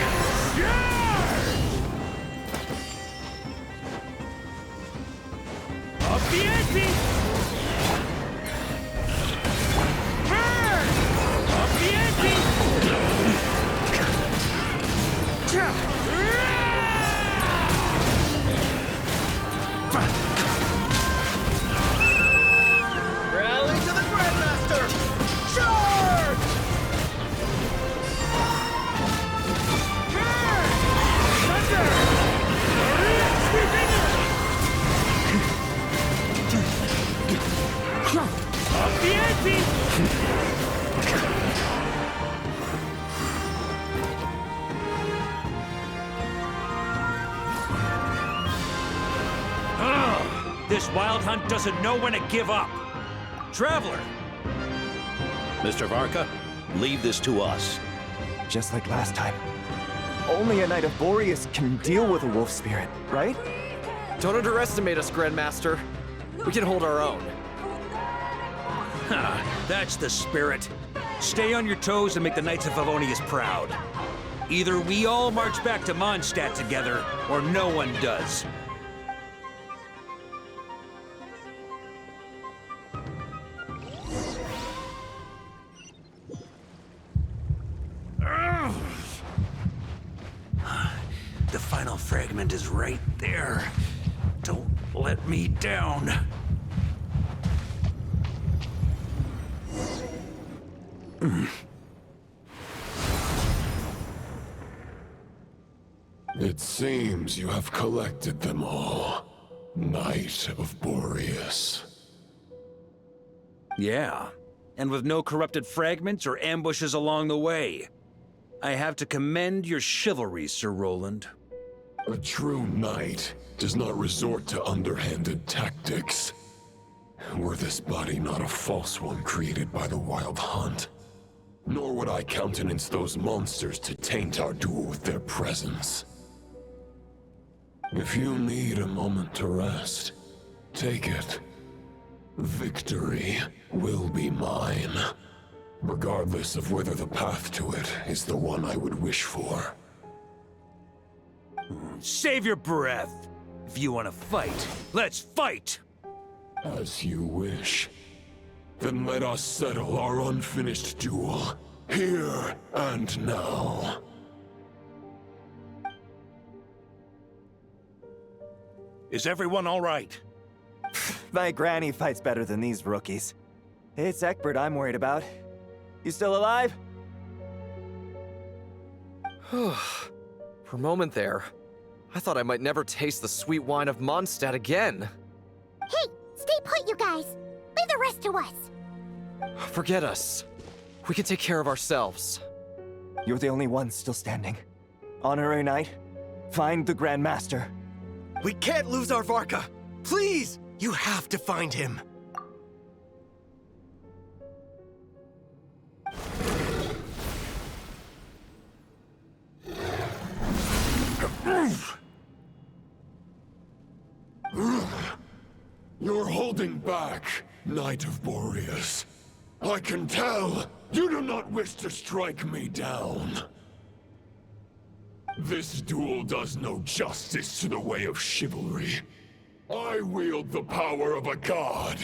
Up the ante! Burn! Up the ante! This wild hunt doesn't know when to give up. Traveler! Mr. Varka, leave this to us. Just like last time. Only a Knight of Boreas can deal with a wolf spirit, right? Don't underestimate us, Grandmaster. We can hold our own. That's the spirit. Stay on your toes and make the Knights of Favonius proud. Either we all march back to Mondstadt together, or no one does. The final fragment is right there. Don't let me down. It seems you have collected them all, Knight of Boreas. Yeah, and with no corrupted fragments or ambushes along the way. I have to commend your chivalry, Sir Roland. A true knight does not resort to underhanded tactics. Were this body not a false one created by the Wild Hunt, nor would I countenance those monsters to taint our duel with their presence. If you need a moment to rest, take it. Victory will be mine, regardless of whether the path to it is the one I would wish for. Save your breath. If you want to fight, let's fight! As you wish. Then let us settle our unfinished duel, here and now. Is everyone all right? My granny fights better than these rookies. It's Egbert I'm worried about. You still alive? For a moment there, I thought I might never taste the sweet wine of Mondstadt again. Hey, stay put, you guys. Leave the rest to us. Forget us. We can take care of ourselves. You're the only one still standing. Honorary Knight, find the Grand Master. We can't lose our Varka! Please! You have to find him! You're holding back, Knight of Boreas. I can tell you do not wish to strike me down. This duel does no justice to the way of chivalry. I wield the power of a god,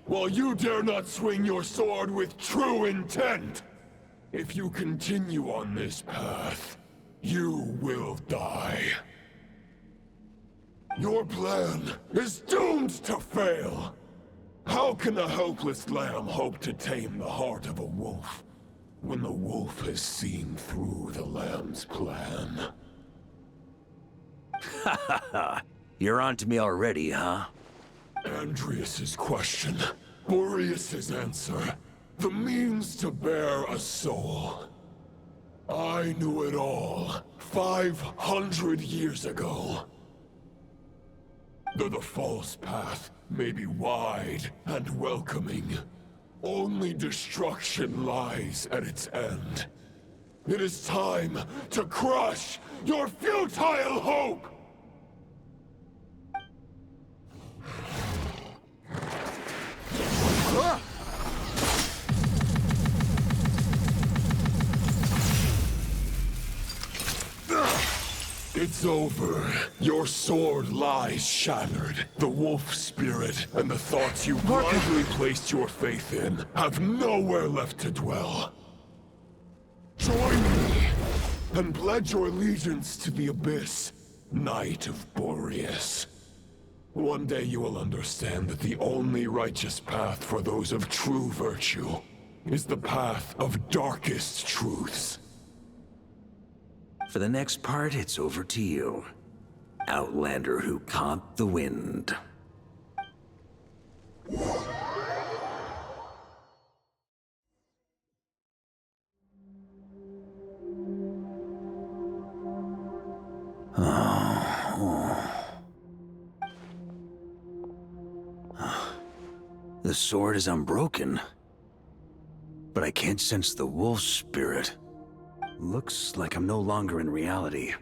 while you dare not swing your sword with true intent. If you continue on this path, you will die. Your plan is doomed to fail. How can a helpless lamb hope to tame the heart of a wolf, when the wolf has seen through the lamb's plan? Ha ha ha! You're on to me already, huh? Andrias's question, Boreas's answer, the means to bear a soul. I knew it all 500 years ago. Though the false path may be wide and welcoming, only destruction lies at its end. It is time to crush your futile hope! It's over. Your sword lies shattered. The wolf spirit and the thoughts you blindly placed your faith in have nowhere left to dwell. Join me and pledge your allegiance to the Abyss, Knight of Boreas. One day you will understand that the only righteous path for those of true virtue is the path of darkest truths. For the next part, it's over to you. Outlander who caught the wind. The sword is unbroken, but I can't sense the wolf spirit. Looks like I'm no longer in reality.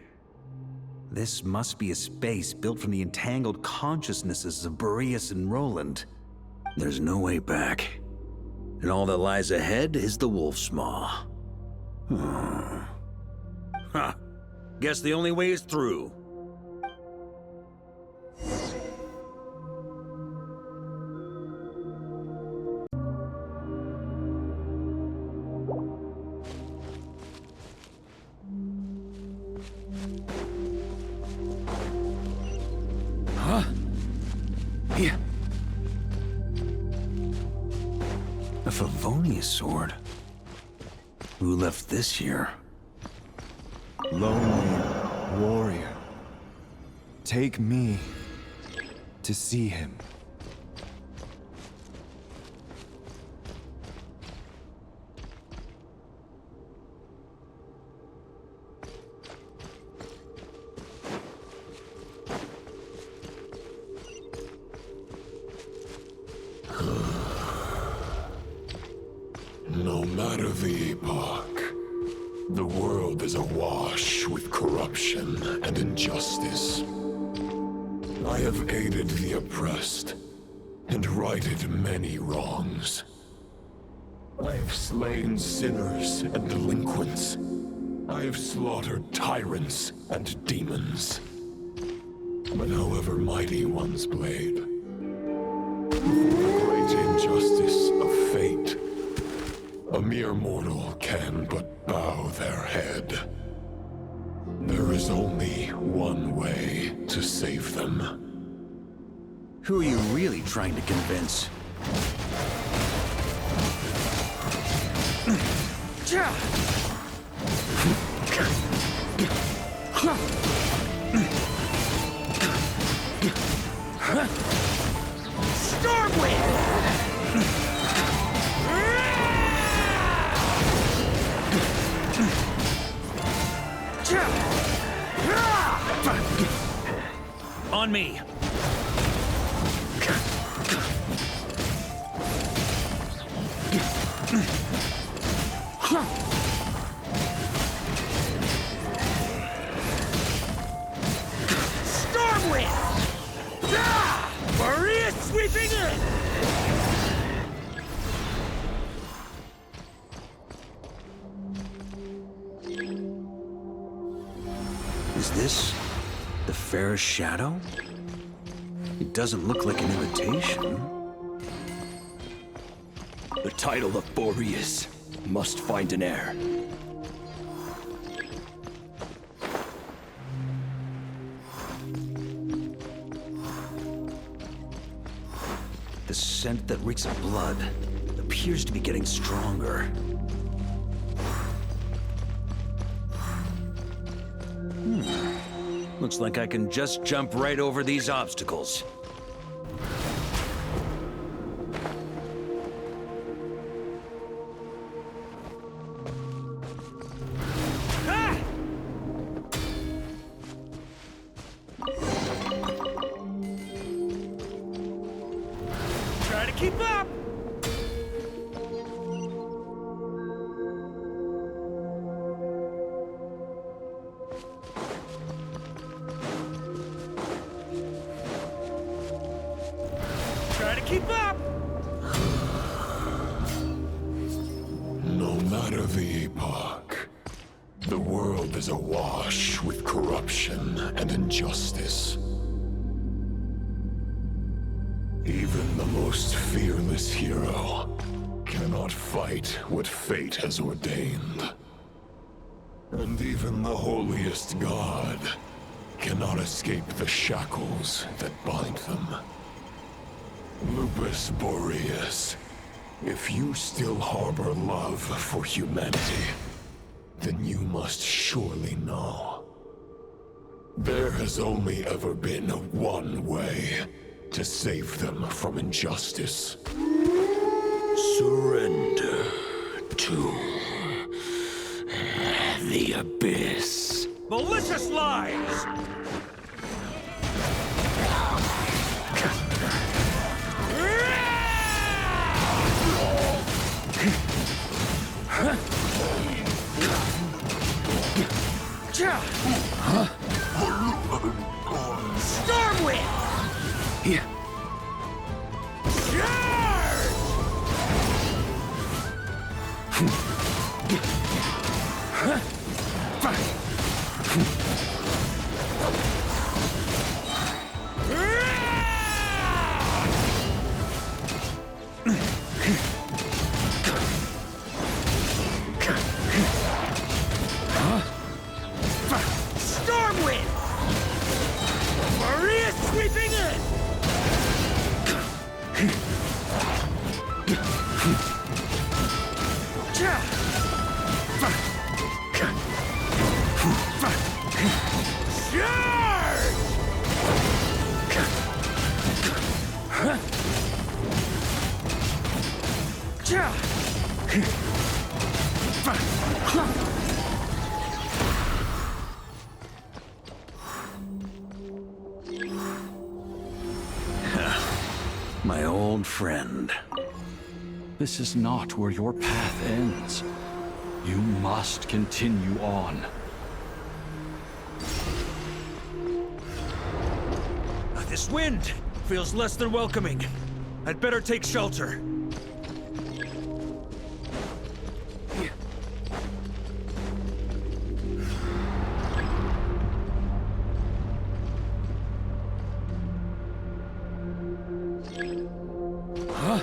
This must be a space built from the entangled consciousnesses of Boreas and Roland. There's no way back. And all that lies ahead is the wolf's maw. Huh. Guess the only way is through. Huh? Yeah. A Favonius sword. Who left this here? Lonely warrior, take me to see him. No matter the epoch, the world is awash with corruption and injustice. I have aided the oppressed and righted many wrongs. I have slain sinners and delinquents. I have slaughtered tyrants and demons. But however mighty one's blade, before the great injustice of fate, a mere mortal can but bow their head. There is only one way to save them. Who are you really trying to convince? On me! Stormwind! Maria sweeping in! Is this the fairest shadow? It doesn't look like an imitation. The title of Boreas must find an heir. The scent that reeks of blood appears to be getting stronger. Looks like I can just jump right over these obstacles. Try to keep up! Try to keep up! No matter the epoch, the world is awash with corruption and injustice. Even the most fearless hero cannot fight what fate has ordained. And even the holiest god cannot escape the shackles that bind them. Lupus Boreas, if you still harbor love for humanity, then you must surely know. There has only ever been one way to save them from injustice. Surrender to the Abyss. Malicious lies! Stormwind! Yeah. Stormwind! Maria sweeping in! My old friend. This is not where your path ends. You must continue on. This wind feels less than welcoming. I'd better take shelter. Huh?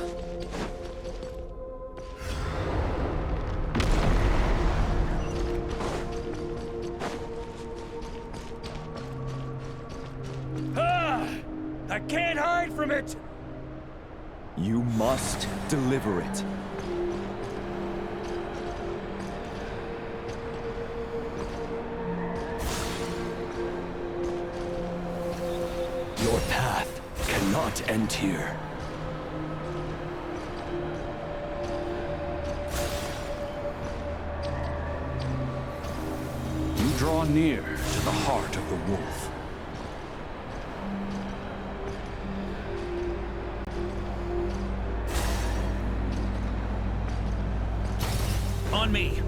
I can't hide from it! You must deliver it. Your path cannot end here. You draw near to the heart of the wolf. On me!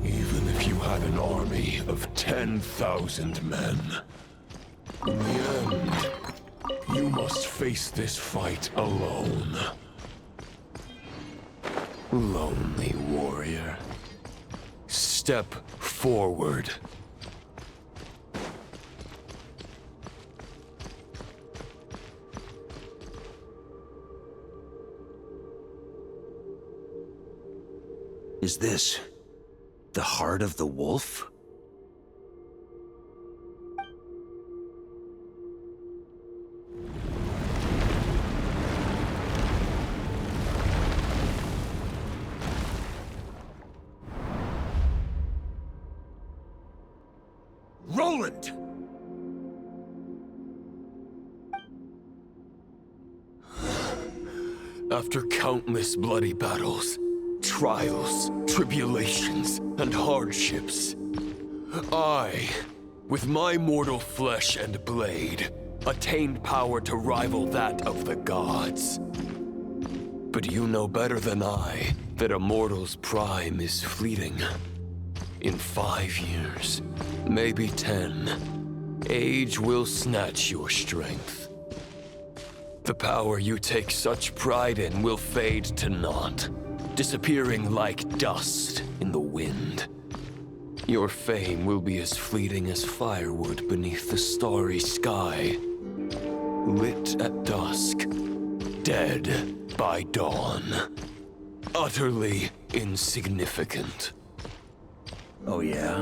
Even if you had an army of 10,000 men, in the end, you must face this fight alone. Lonely warrior. Step forward. Is this the heart of the wolf? Roland! After countless bloody battles, trials, tribulations, and hardships, I, with my mortal flesh and blade, attained power to rival that of the gods. But you know better than I that a mortal's prime is fleeting. In 5 years, maybe 10, age will snatch your strength. The power you take such pride in will fade to naught, disappearing like dust in the wind. Your fame will be as fleeting as firewood beneath the starry sky, lit at dusk, dead by dawn, utterly insignificant. Oh yeah?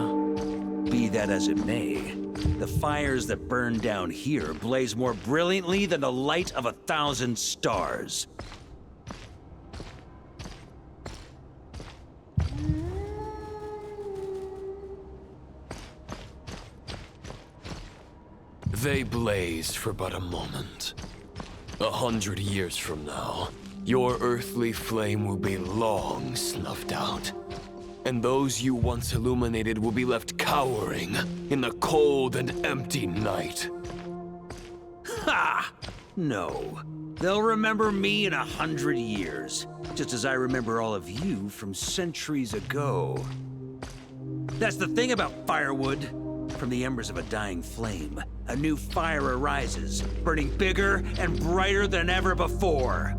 Be that as it may, the fires that burn down here blaze more brilliantly than the light of 1,000 stars. They blaze for but a moment. 100 years from now, your earthly flame will be long snuffed out. And those you once illuminated will be left cowering in the cold and empty night. Ha! No. They'll remember me in 100 years, just as I remember all of you from centuries ago. That's the thing about firewood. From the embers of a dying flame, a new fire arises, burning bigger and brighter than ever before.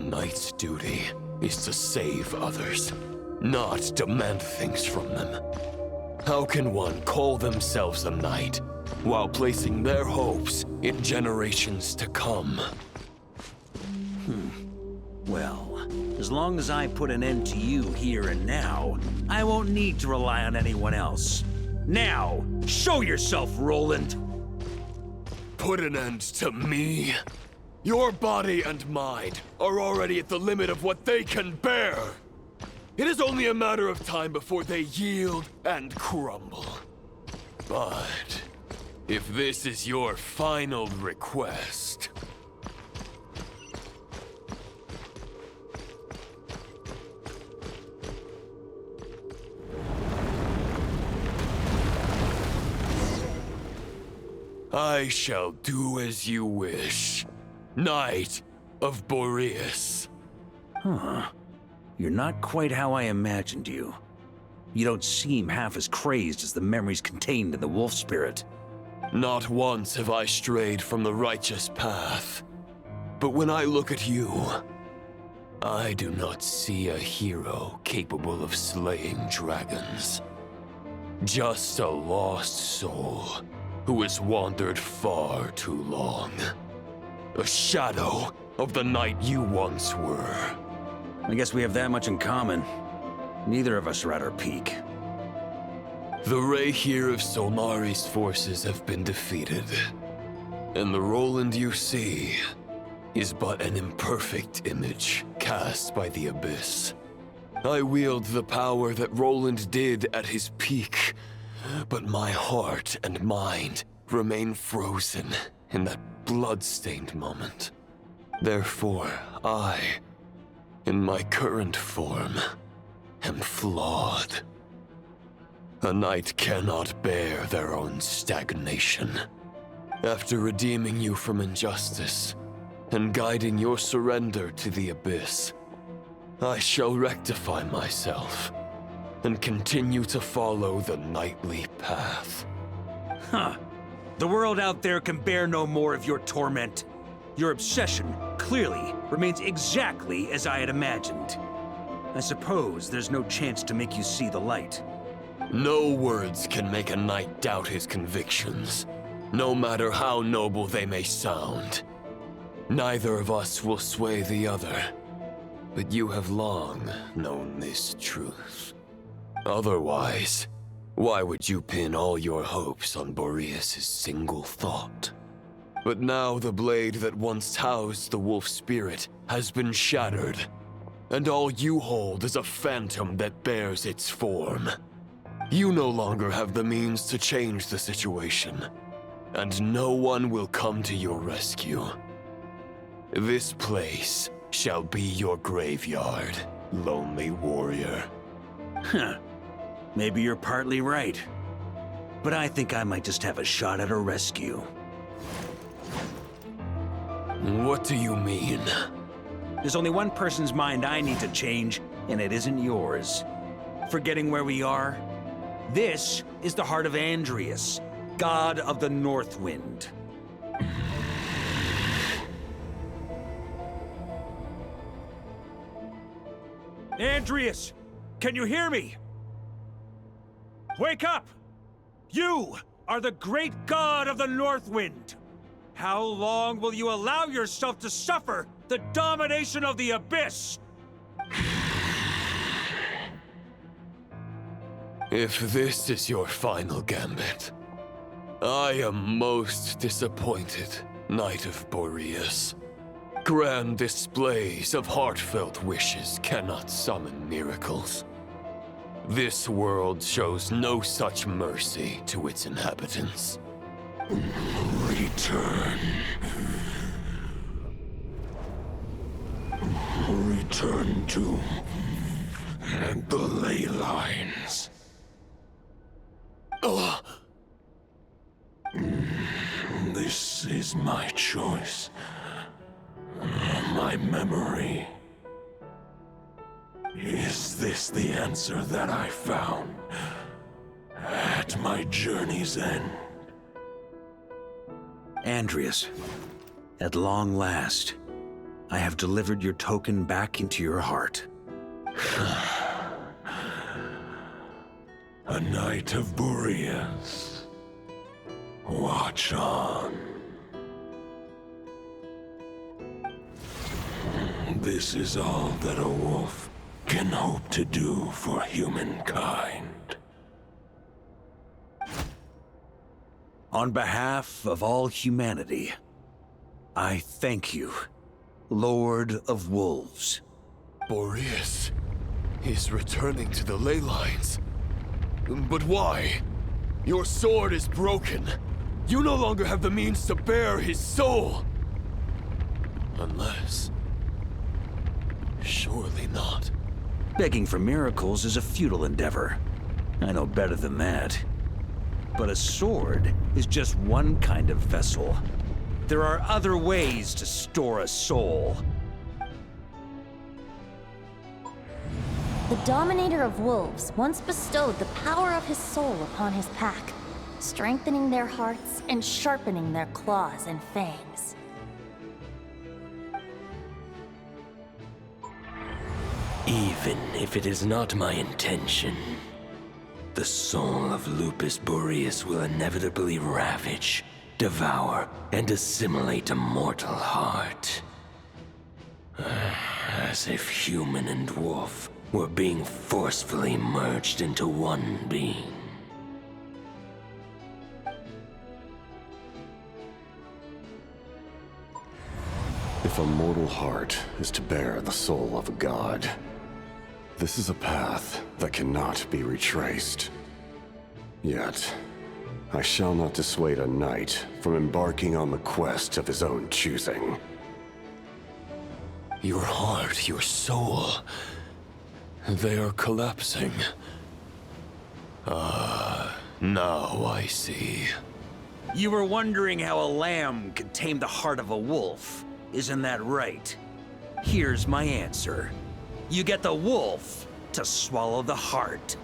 Knight's duty is to save others, not demand things from them. How can one call themselves a knight while placing their hopes in generations to come? Well, as long as I put an end to you here and now, I won't need to rely on anyone else. Now, show yourself, Roland! Put an end to me? Your body and mind are already at the limit of what they can bear. It is only a matter of time before they yield and crumble. But if this is your final request... I shall do as you wish. Knight of Boreas. Huh. You're not quite how I imagined you. You don't seem half as crazed as the memories contained in the wolf spirit. Not once have I strayed from the righteous path. But when I look at you, I do not see a hero capable of slaying dragons. Just a lost soul who has wandered far too long. A shadow of the knight you once were. I guess we have that much in common. Neither of us are at our peak. The Rayhir of Solmari's forces have been defeated. And the Roland you see is but an imperfect image cast by the Abyss. I wield the power that Roland did at his peak, but my heart and mind remain frozen in that blood-stained moment. Therefore, I, in my current form, am flawed. A knight cannot bear their own stagnation. After redeeming you from injustice and guiding your surrender to the Abyss, I shall rectify myself and continue to follow the knightly path. Huh. The world out there can bear no more of your torment. Your obsession, clearly, remains exactly as I had imagined. I suppose there's no chance to make you see the light. No words can make a knight doubt his convictions, no matter how noble they may sound. Neither of us will sway the other, but you have long known this truth. Otherwise, why would you pin all your hopes on Boreas' single thought? But now the blade that once housed the wolf spirit has been shattered, and all you hold is a phantom that bears its form. You no longer have the means to change the situation, and no one will come to your rescue. This place shall be your graveyard, lonely warrior. Huh. Maybe you're partly right. But I think I might just have a shot at a rescue. What do you mean? There's only one person's mind I need to change, and it isn't yours. Forgetting where we are? This is the heart of Andrias, god of the North Wind. Andrias, can you hear me? Wake up! You are the great god of the North Wind. How long will you allow yourself to suffer the domination of the Abyss? If this is your final gambit, I am most disappointed, Knight of Boreas. Grand displays of heartfelt wishes cannot summon miracles. This world shows no such mercy to its inhabitants. Return. Return to the ley lines. This is my choice. My memory. Is this the answer that I found at my journey's end? Andreas, at long last, I have delivered your token back into your heart. A Knight of Boreas. Watch on. This is all that a wolf can hope to do for humankind. On behalf of all humanity, I thank you, Lord of Wolves. Boreas is returning to the ley lines. But why? Your sword is broken. You no longer have the means to bear his soul. Unless... surely not. Begging for miracles is a futile endeavor. I know better than that. But a sword is just one kind of vessel. There are other ways to store a soul. The Dominator of Wolves once bestowed the power of his soul upon his pack, strengthening their hearts and sharpening their claws and fangs. Even if it is not my intention, the soul of Lupus Boreas will inevitably ravage, devour, and assimilate a mortal heart. As if human and wolf were being forcefully merged into one being. If a mortal heart is to bear the soul of a god, this is a path that cannot be retraced. Yet, I shall not dissuade a knight from embarking on the quest of his own choosing. Your heart, your soul, they are collapsing. Now I see. You were wondering how a lamb could tame the heart of a wolf, isn't that right? Here's my answer. You get the wolf to swallow the heart.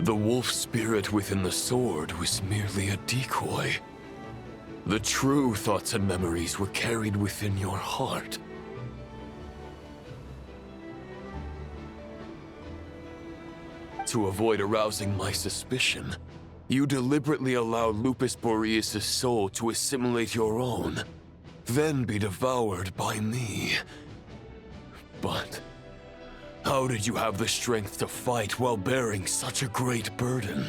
The wolf spirit within the sword was merely a decoy. The true thoughts and memories were carried within your heart. To avoid arousing my suspicion, you deliberately allow Lupus Boreas' soul to assimilate your own, then be devoured by me. But how did you have the strength to fight while bearing such a great burden?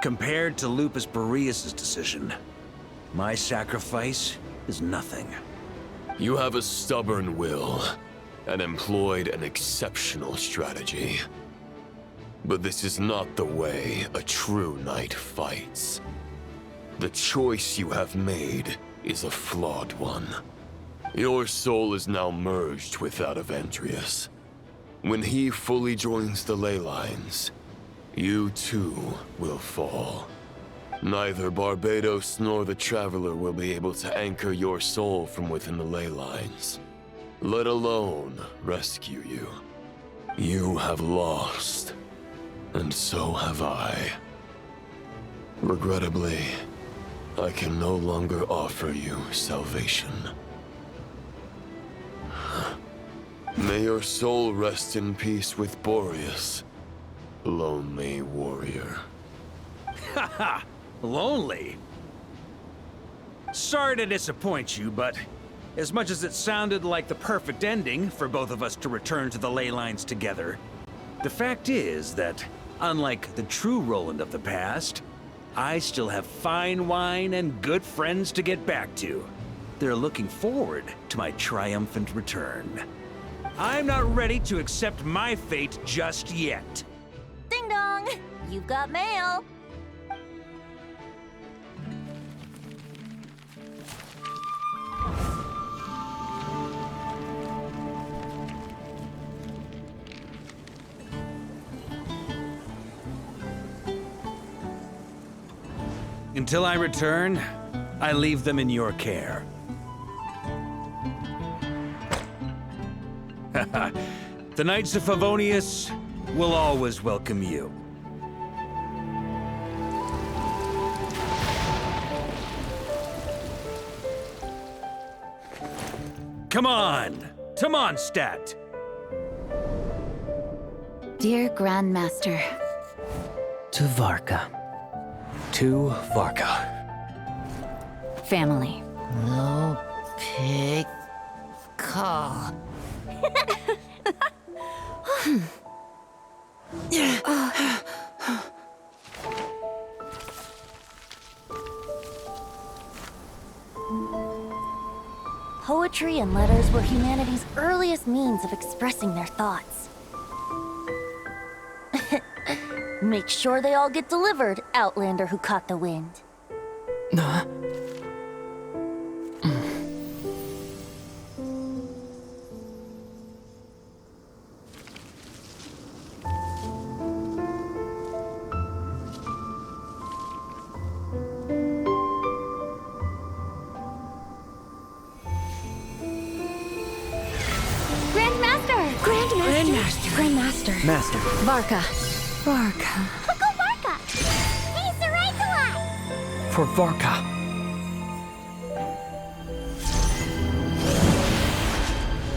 Compared to Lupus Boreas' decision, my sacrifice is nothing. You have a stubborn will, and employed an exceptional strategy. But this is not the way a true knight fights. The choice you have made is a flawed one. Your soul is now merged with that of Andreas. When he fully joins the ley lines, you too will fall. Neither Barbados nor the Traveler will be able to anchor your soul from within the ley lines, let alone rescue you. You have lost, and so have I. Regrettably, I can no longer offer you salvation. May your soul rest in peace with Boreas, lonely warrior. Haha, lonely? Sorry to disappoint you, but as much as it sounded like the perfect ending for both of us to return to the ley lines together, the fact is that, unlike the true Roland of the past, I still have fine wine and good friends to get back to. They're looking forward to my triumphant return. I'm not ready to accept my fate just yet. Ding dong! You've got mail. Until I return, I leave them in your care. The Knights of Favonius will always welcome you. Come on, to Mondstadt. Dear Grandmaster. To Varka. To Varka. Family. No pig call. Poetry and letters were humanity's earliest means of expressing their thoughts. Make sure they all get delivered, Outlander who caught the wind. Grandmaster. Master. Varka. Uncle Varka! He's the right to us! For Varka.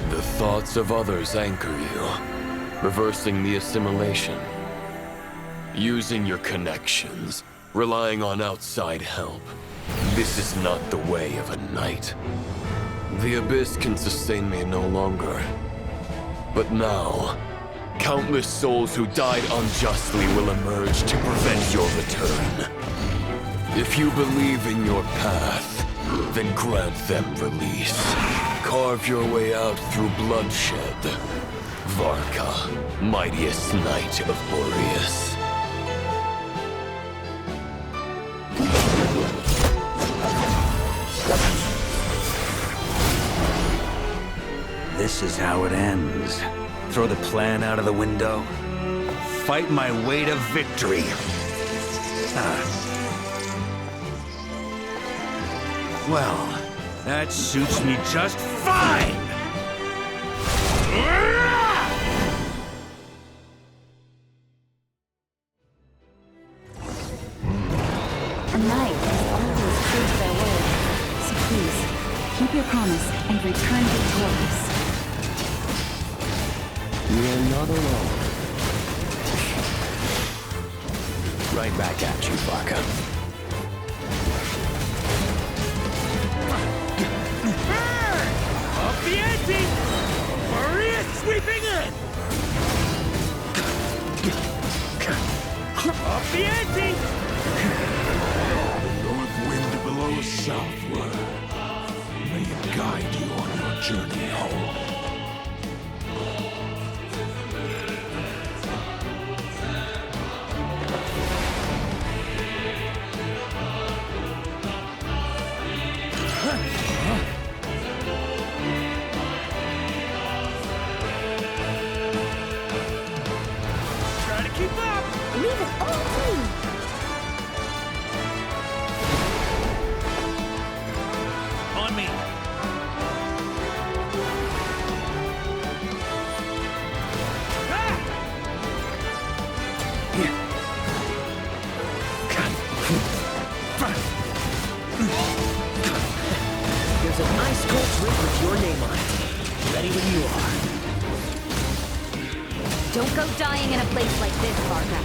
The thoughts of others anchor you, reversing the assimilation. Using your connections, relying on outside help. This is not the way of a knight. The Abyss can sustain me no longer. But now, countless souls who died unjustly will emerge to prevent your return. If you believe in your path, then grant them release. Carve your way out through bloodshed. Varka, mightiest knight of Boreas. This is how it ends. Throw the plan out of the window. Fight my way to victory. Well, that suits me just fine! A knight has always true to their word. So please, keep your promise and return victorious. You are not alone. Right back at you, Varka. Up the ante! Maria sweeping in! Up the ante! The north wind blows southward. May it guide you on your journey home. Try to keep up! Leave it all to me! On me! There's a nice gold drink with your name on it. Ready when you are. Don't go dying in a place like this, Varka.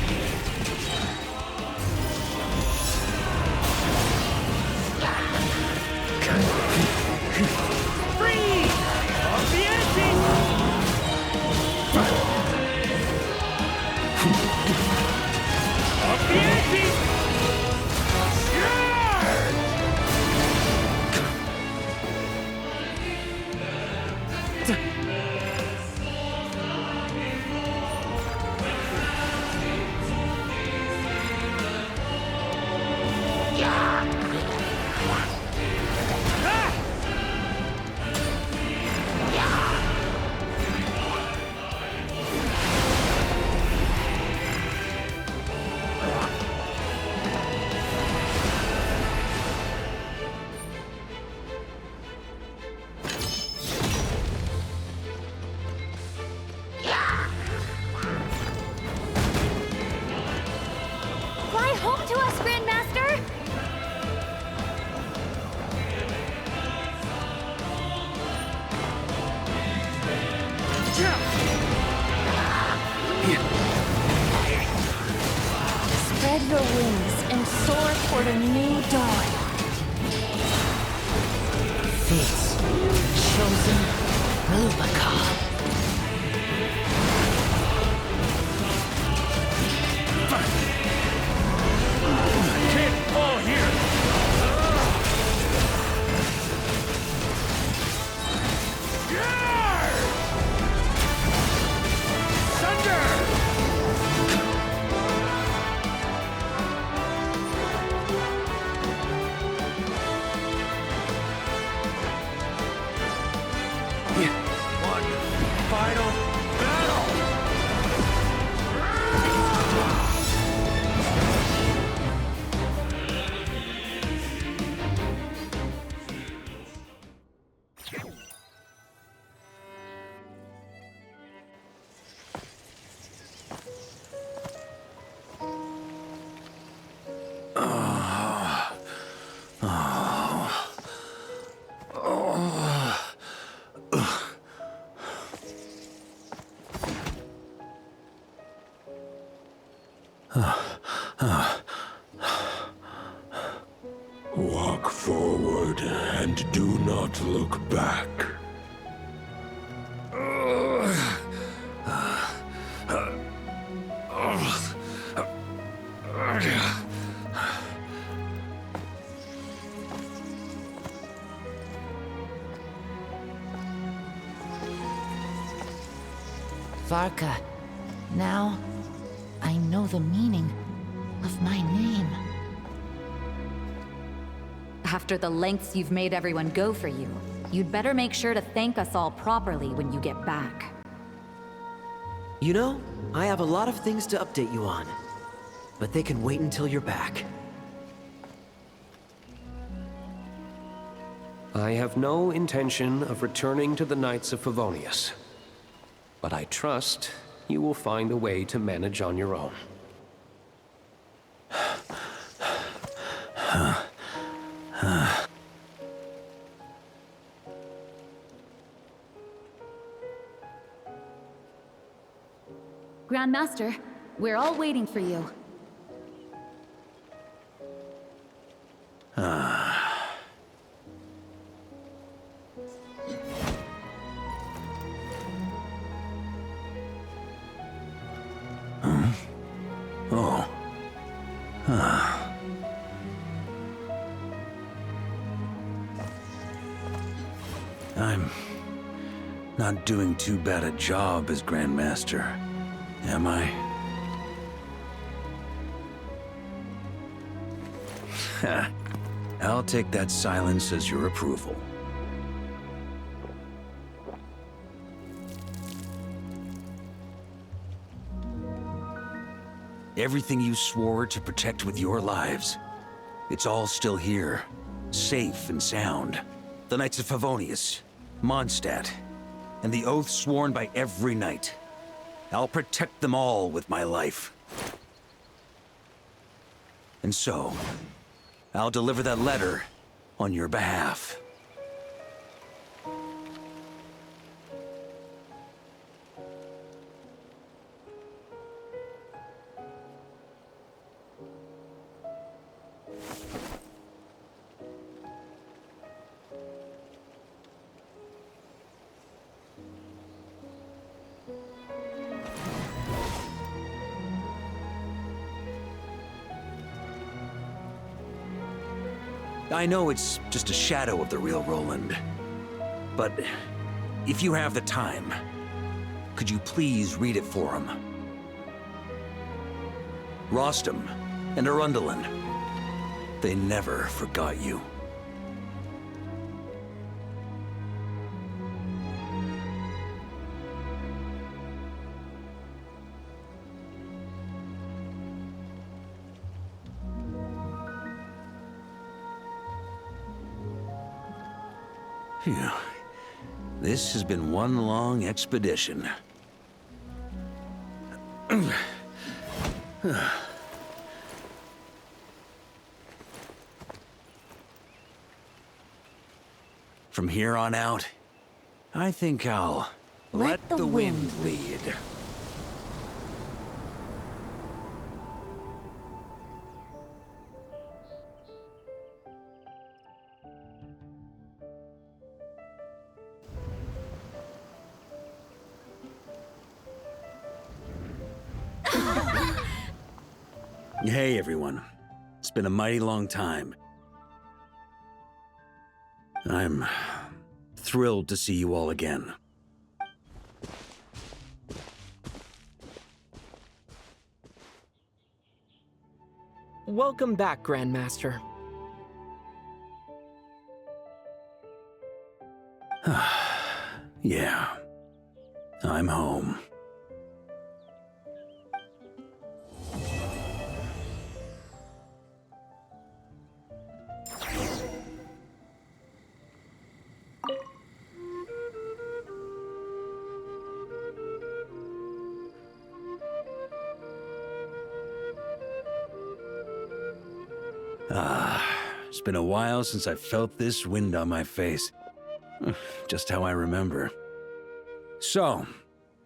Free! Off the ante! Off the ante! soar toward a new dawn. Fate's chosen Lupus. Can't fall here! Final battle! Walk forward and do not look back. Varka, now I know the meaning of my name. After the lengths you've made everyone go for you, you'd better make sure to thank us all properly when you get back. You know, I have a lot of things to update you on, but they can wait until you're back. I have no intention of returning to the Knights of Favonius. But I trust you will find a way to manage on your own. Grandmaster, we're all waiting for you. Oh. I'm not doing too bad a job as Grandmaster, am I? I'll take that silence as your approval. Everything you swore to protect with your lives, it's all still here, safe and sound. The Knights of Favonius, Mondstadt, and the oath sworn by every knight. I'll protect them all with my life. And so, I'll deliver that letter on your behalf. I know it's just a shadow of the real Roland, but if you have the time, could you please read it for him? Rostam and Arundelen, they never forgot you. Phew. This has been one long expedition. From here on out, I think I'll let the wind lead. Hey, everyone. It's been a mighty long time. I'm thrilled to see you all again. Welcome back, Grandmaster. Yeah. I'm home. It's been a while since I felt this wind on my face. Just how I remember. So,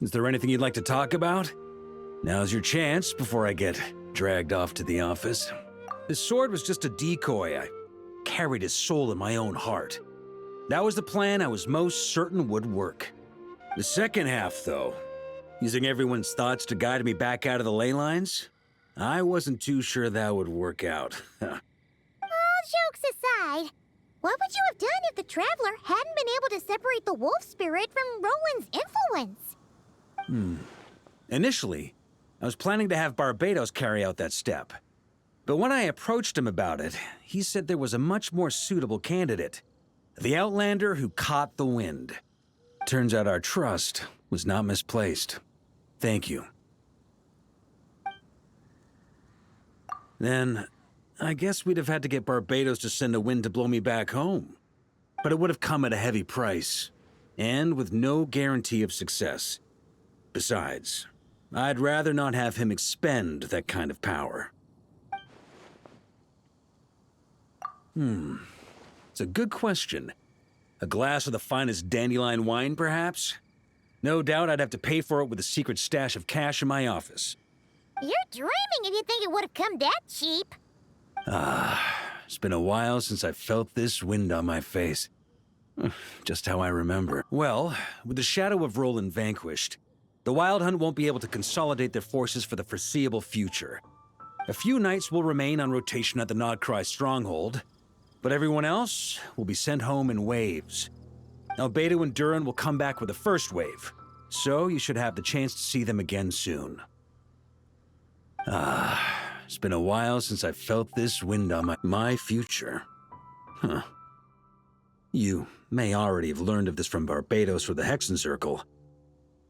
is there anything you'd like to talk about? Now's your chance before I get dragged off to the office. His sword was just a decoy. I carried his soul in my own heart. That was the plan I was most certain would work. The second half, though, using everyone's thoughts to guide me back out of the ley lines, I wasn't too sure that would work out. All jokes aside, what would you have done if the Traveler hadn't been able to separate the wolf spirit from Roland's influence? Initially, I was planning to have Barbatos carry out that step. But when I approached him about it, he said there was a much more suitable candidate. The Outlander who caught the wind. Turns out our trust was not misplaced. Thank you. Then, I guess we'd have had to get Barbatos to send a wind to blow me back home. But it would have come at a heavy price, and with no guarantee of success. Besides, I'd rather not have him expend that kind of power. It's a good question. A glass of the finest dandelion wine, perhaps? No doubt I'd have to pay for it with a secret stash of cash in my office. You're dreaming if you think it would have come that cheap. It's been a while since I felt this wind on my face. Just how I remember. Well, with the shadow of Roland vanquished, the Wild Hunt won't be able to consolidate their forces for the foreseeable future. A few knights will remain on rotation at the Nodcry stronghold, but everyone else will be sent home in waves. Albedo and Duran will come back with the first wave, so you should have the chance to see them again soon. It's been a while since I felt this wind on my future. You may already have learned of this from Barbatos or the Hexen Circle,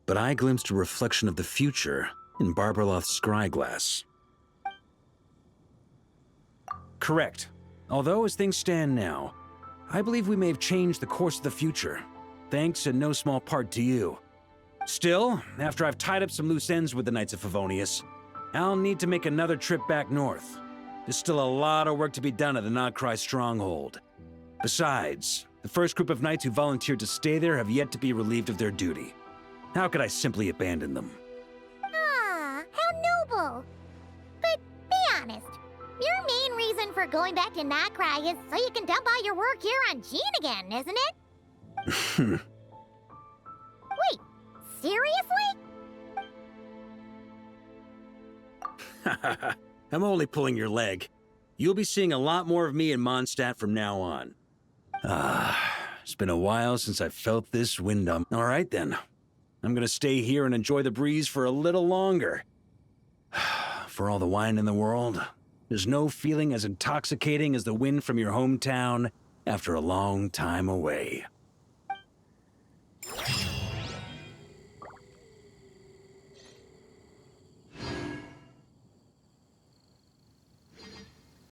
but I glimpsed a reflection of the future in Barbarloth's scryglass. Correct. Although as things stand now, I believe we may have changed the course of the future, thanks in no small part to you. Still, after I've tied up some loose ends with the Knights of Favonius, I'll need to make another trip back north. There's still a lot of work to be done at the Nodcry stronghold. Besides, the first group of knights who volunteered to stay there have yet to be relieved of their duty. How could I simply abandon them? How noble. But be honest, your main reason for going back to Nodcry is so you can dump all your work here on Jean again, isn't it? Wait, seriously? I'm only pulling your leg. You'll be seeing a lot more of me in Mondstadt from now on. It's been a while since I felt this wind on. All right then. I'm gonna stay here and enjoy the breeze for a little longer. For all the wine in the world, there's no feeling as intoxicating as the wind from your hometown after a long time away.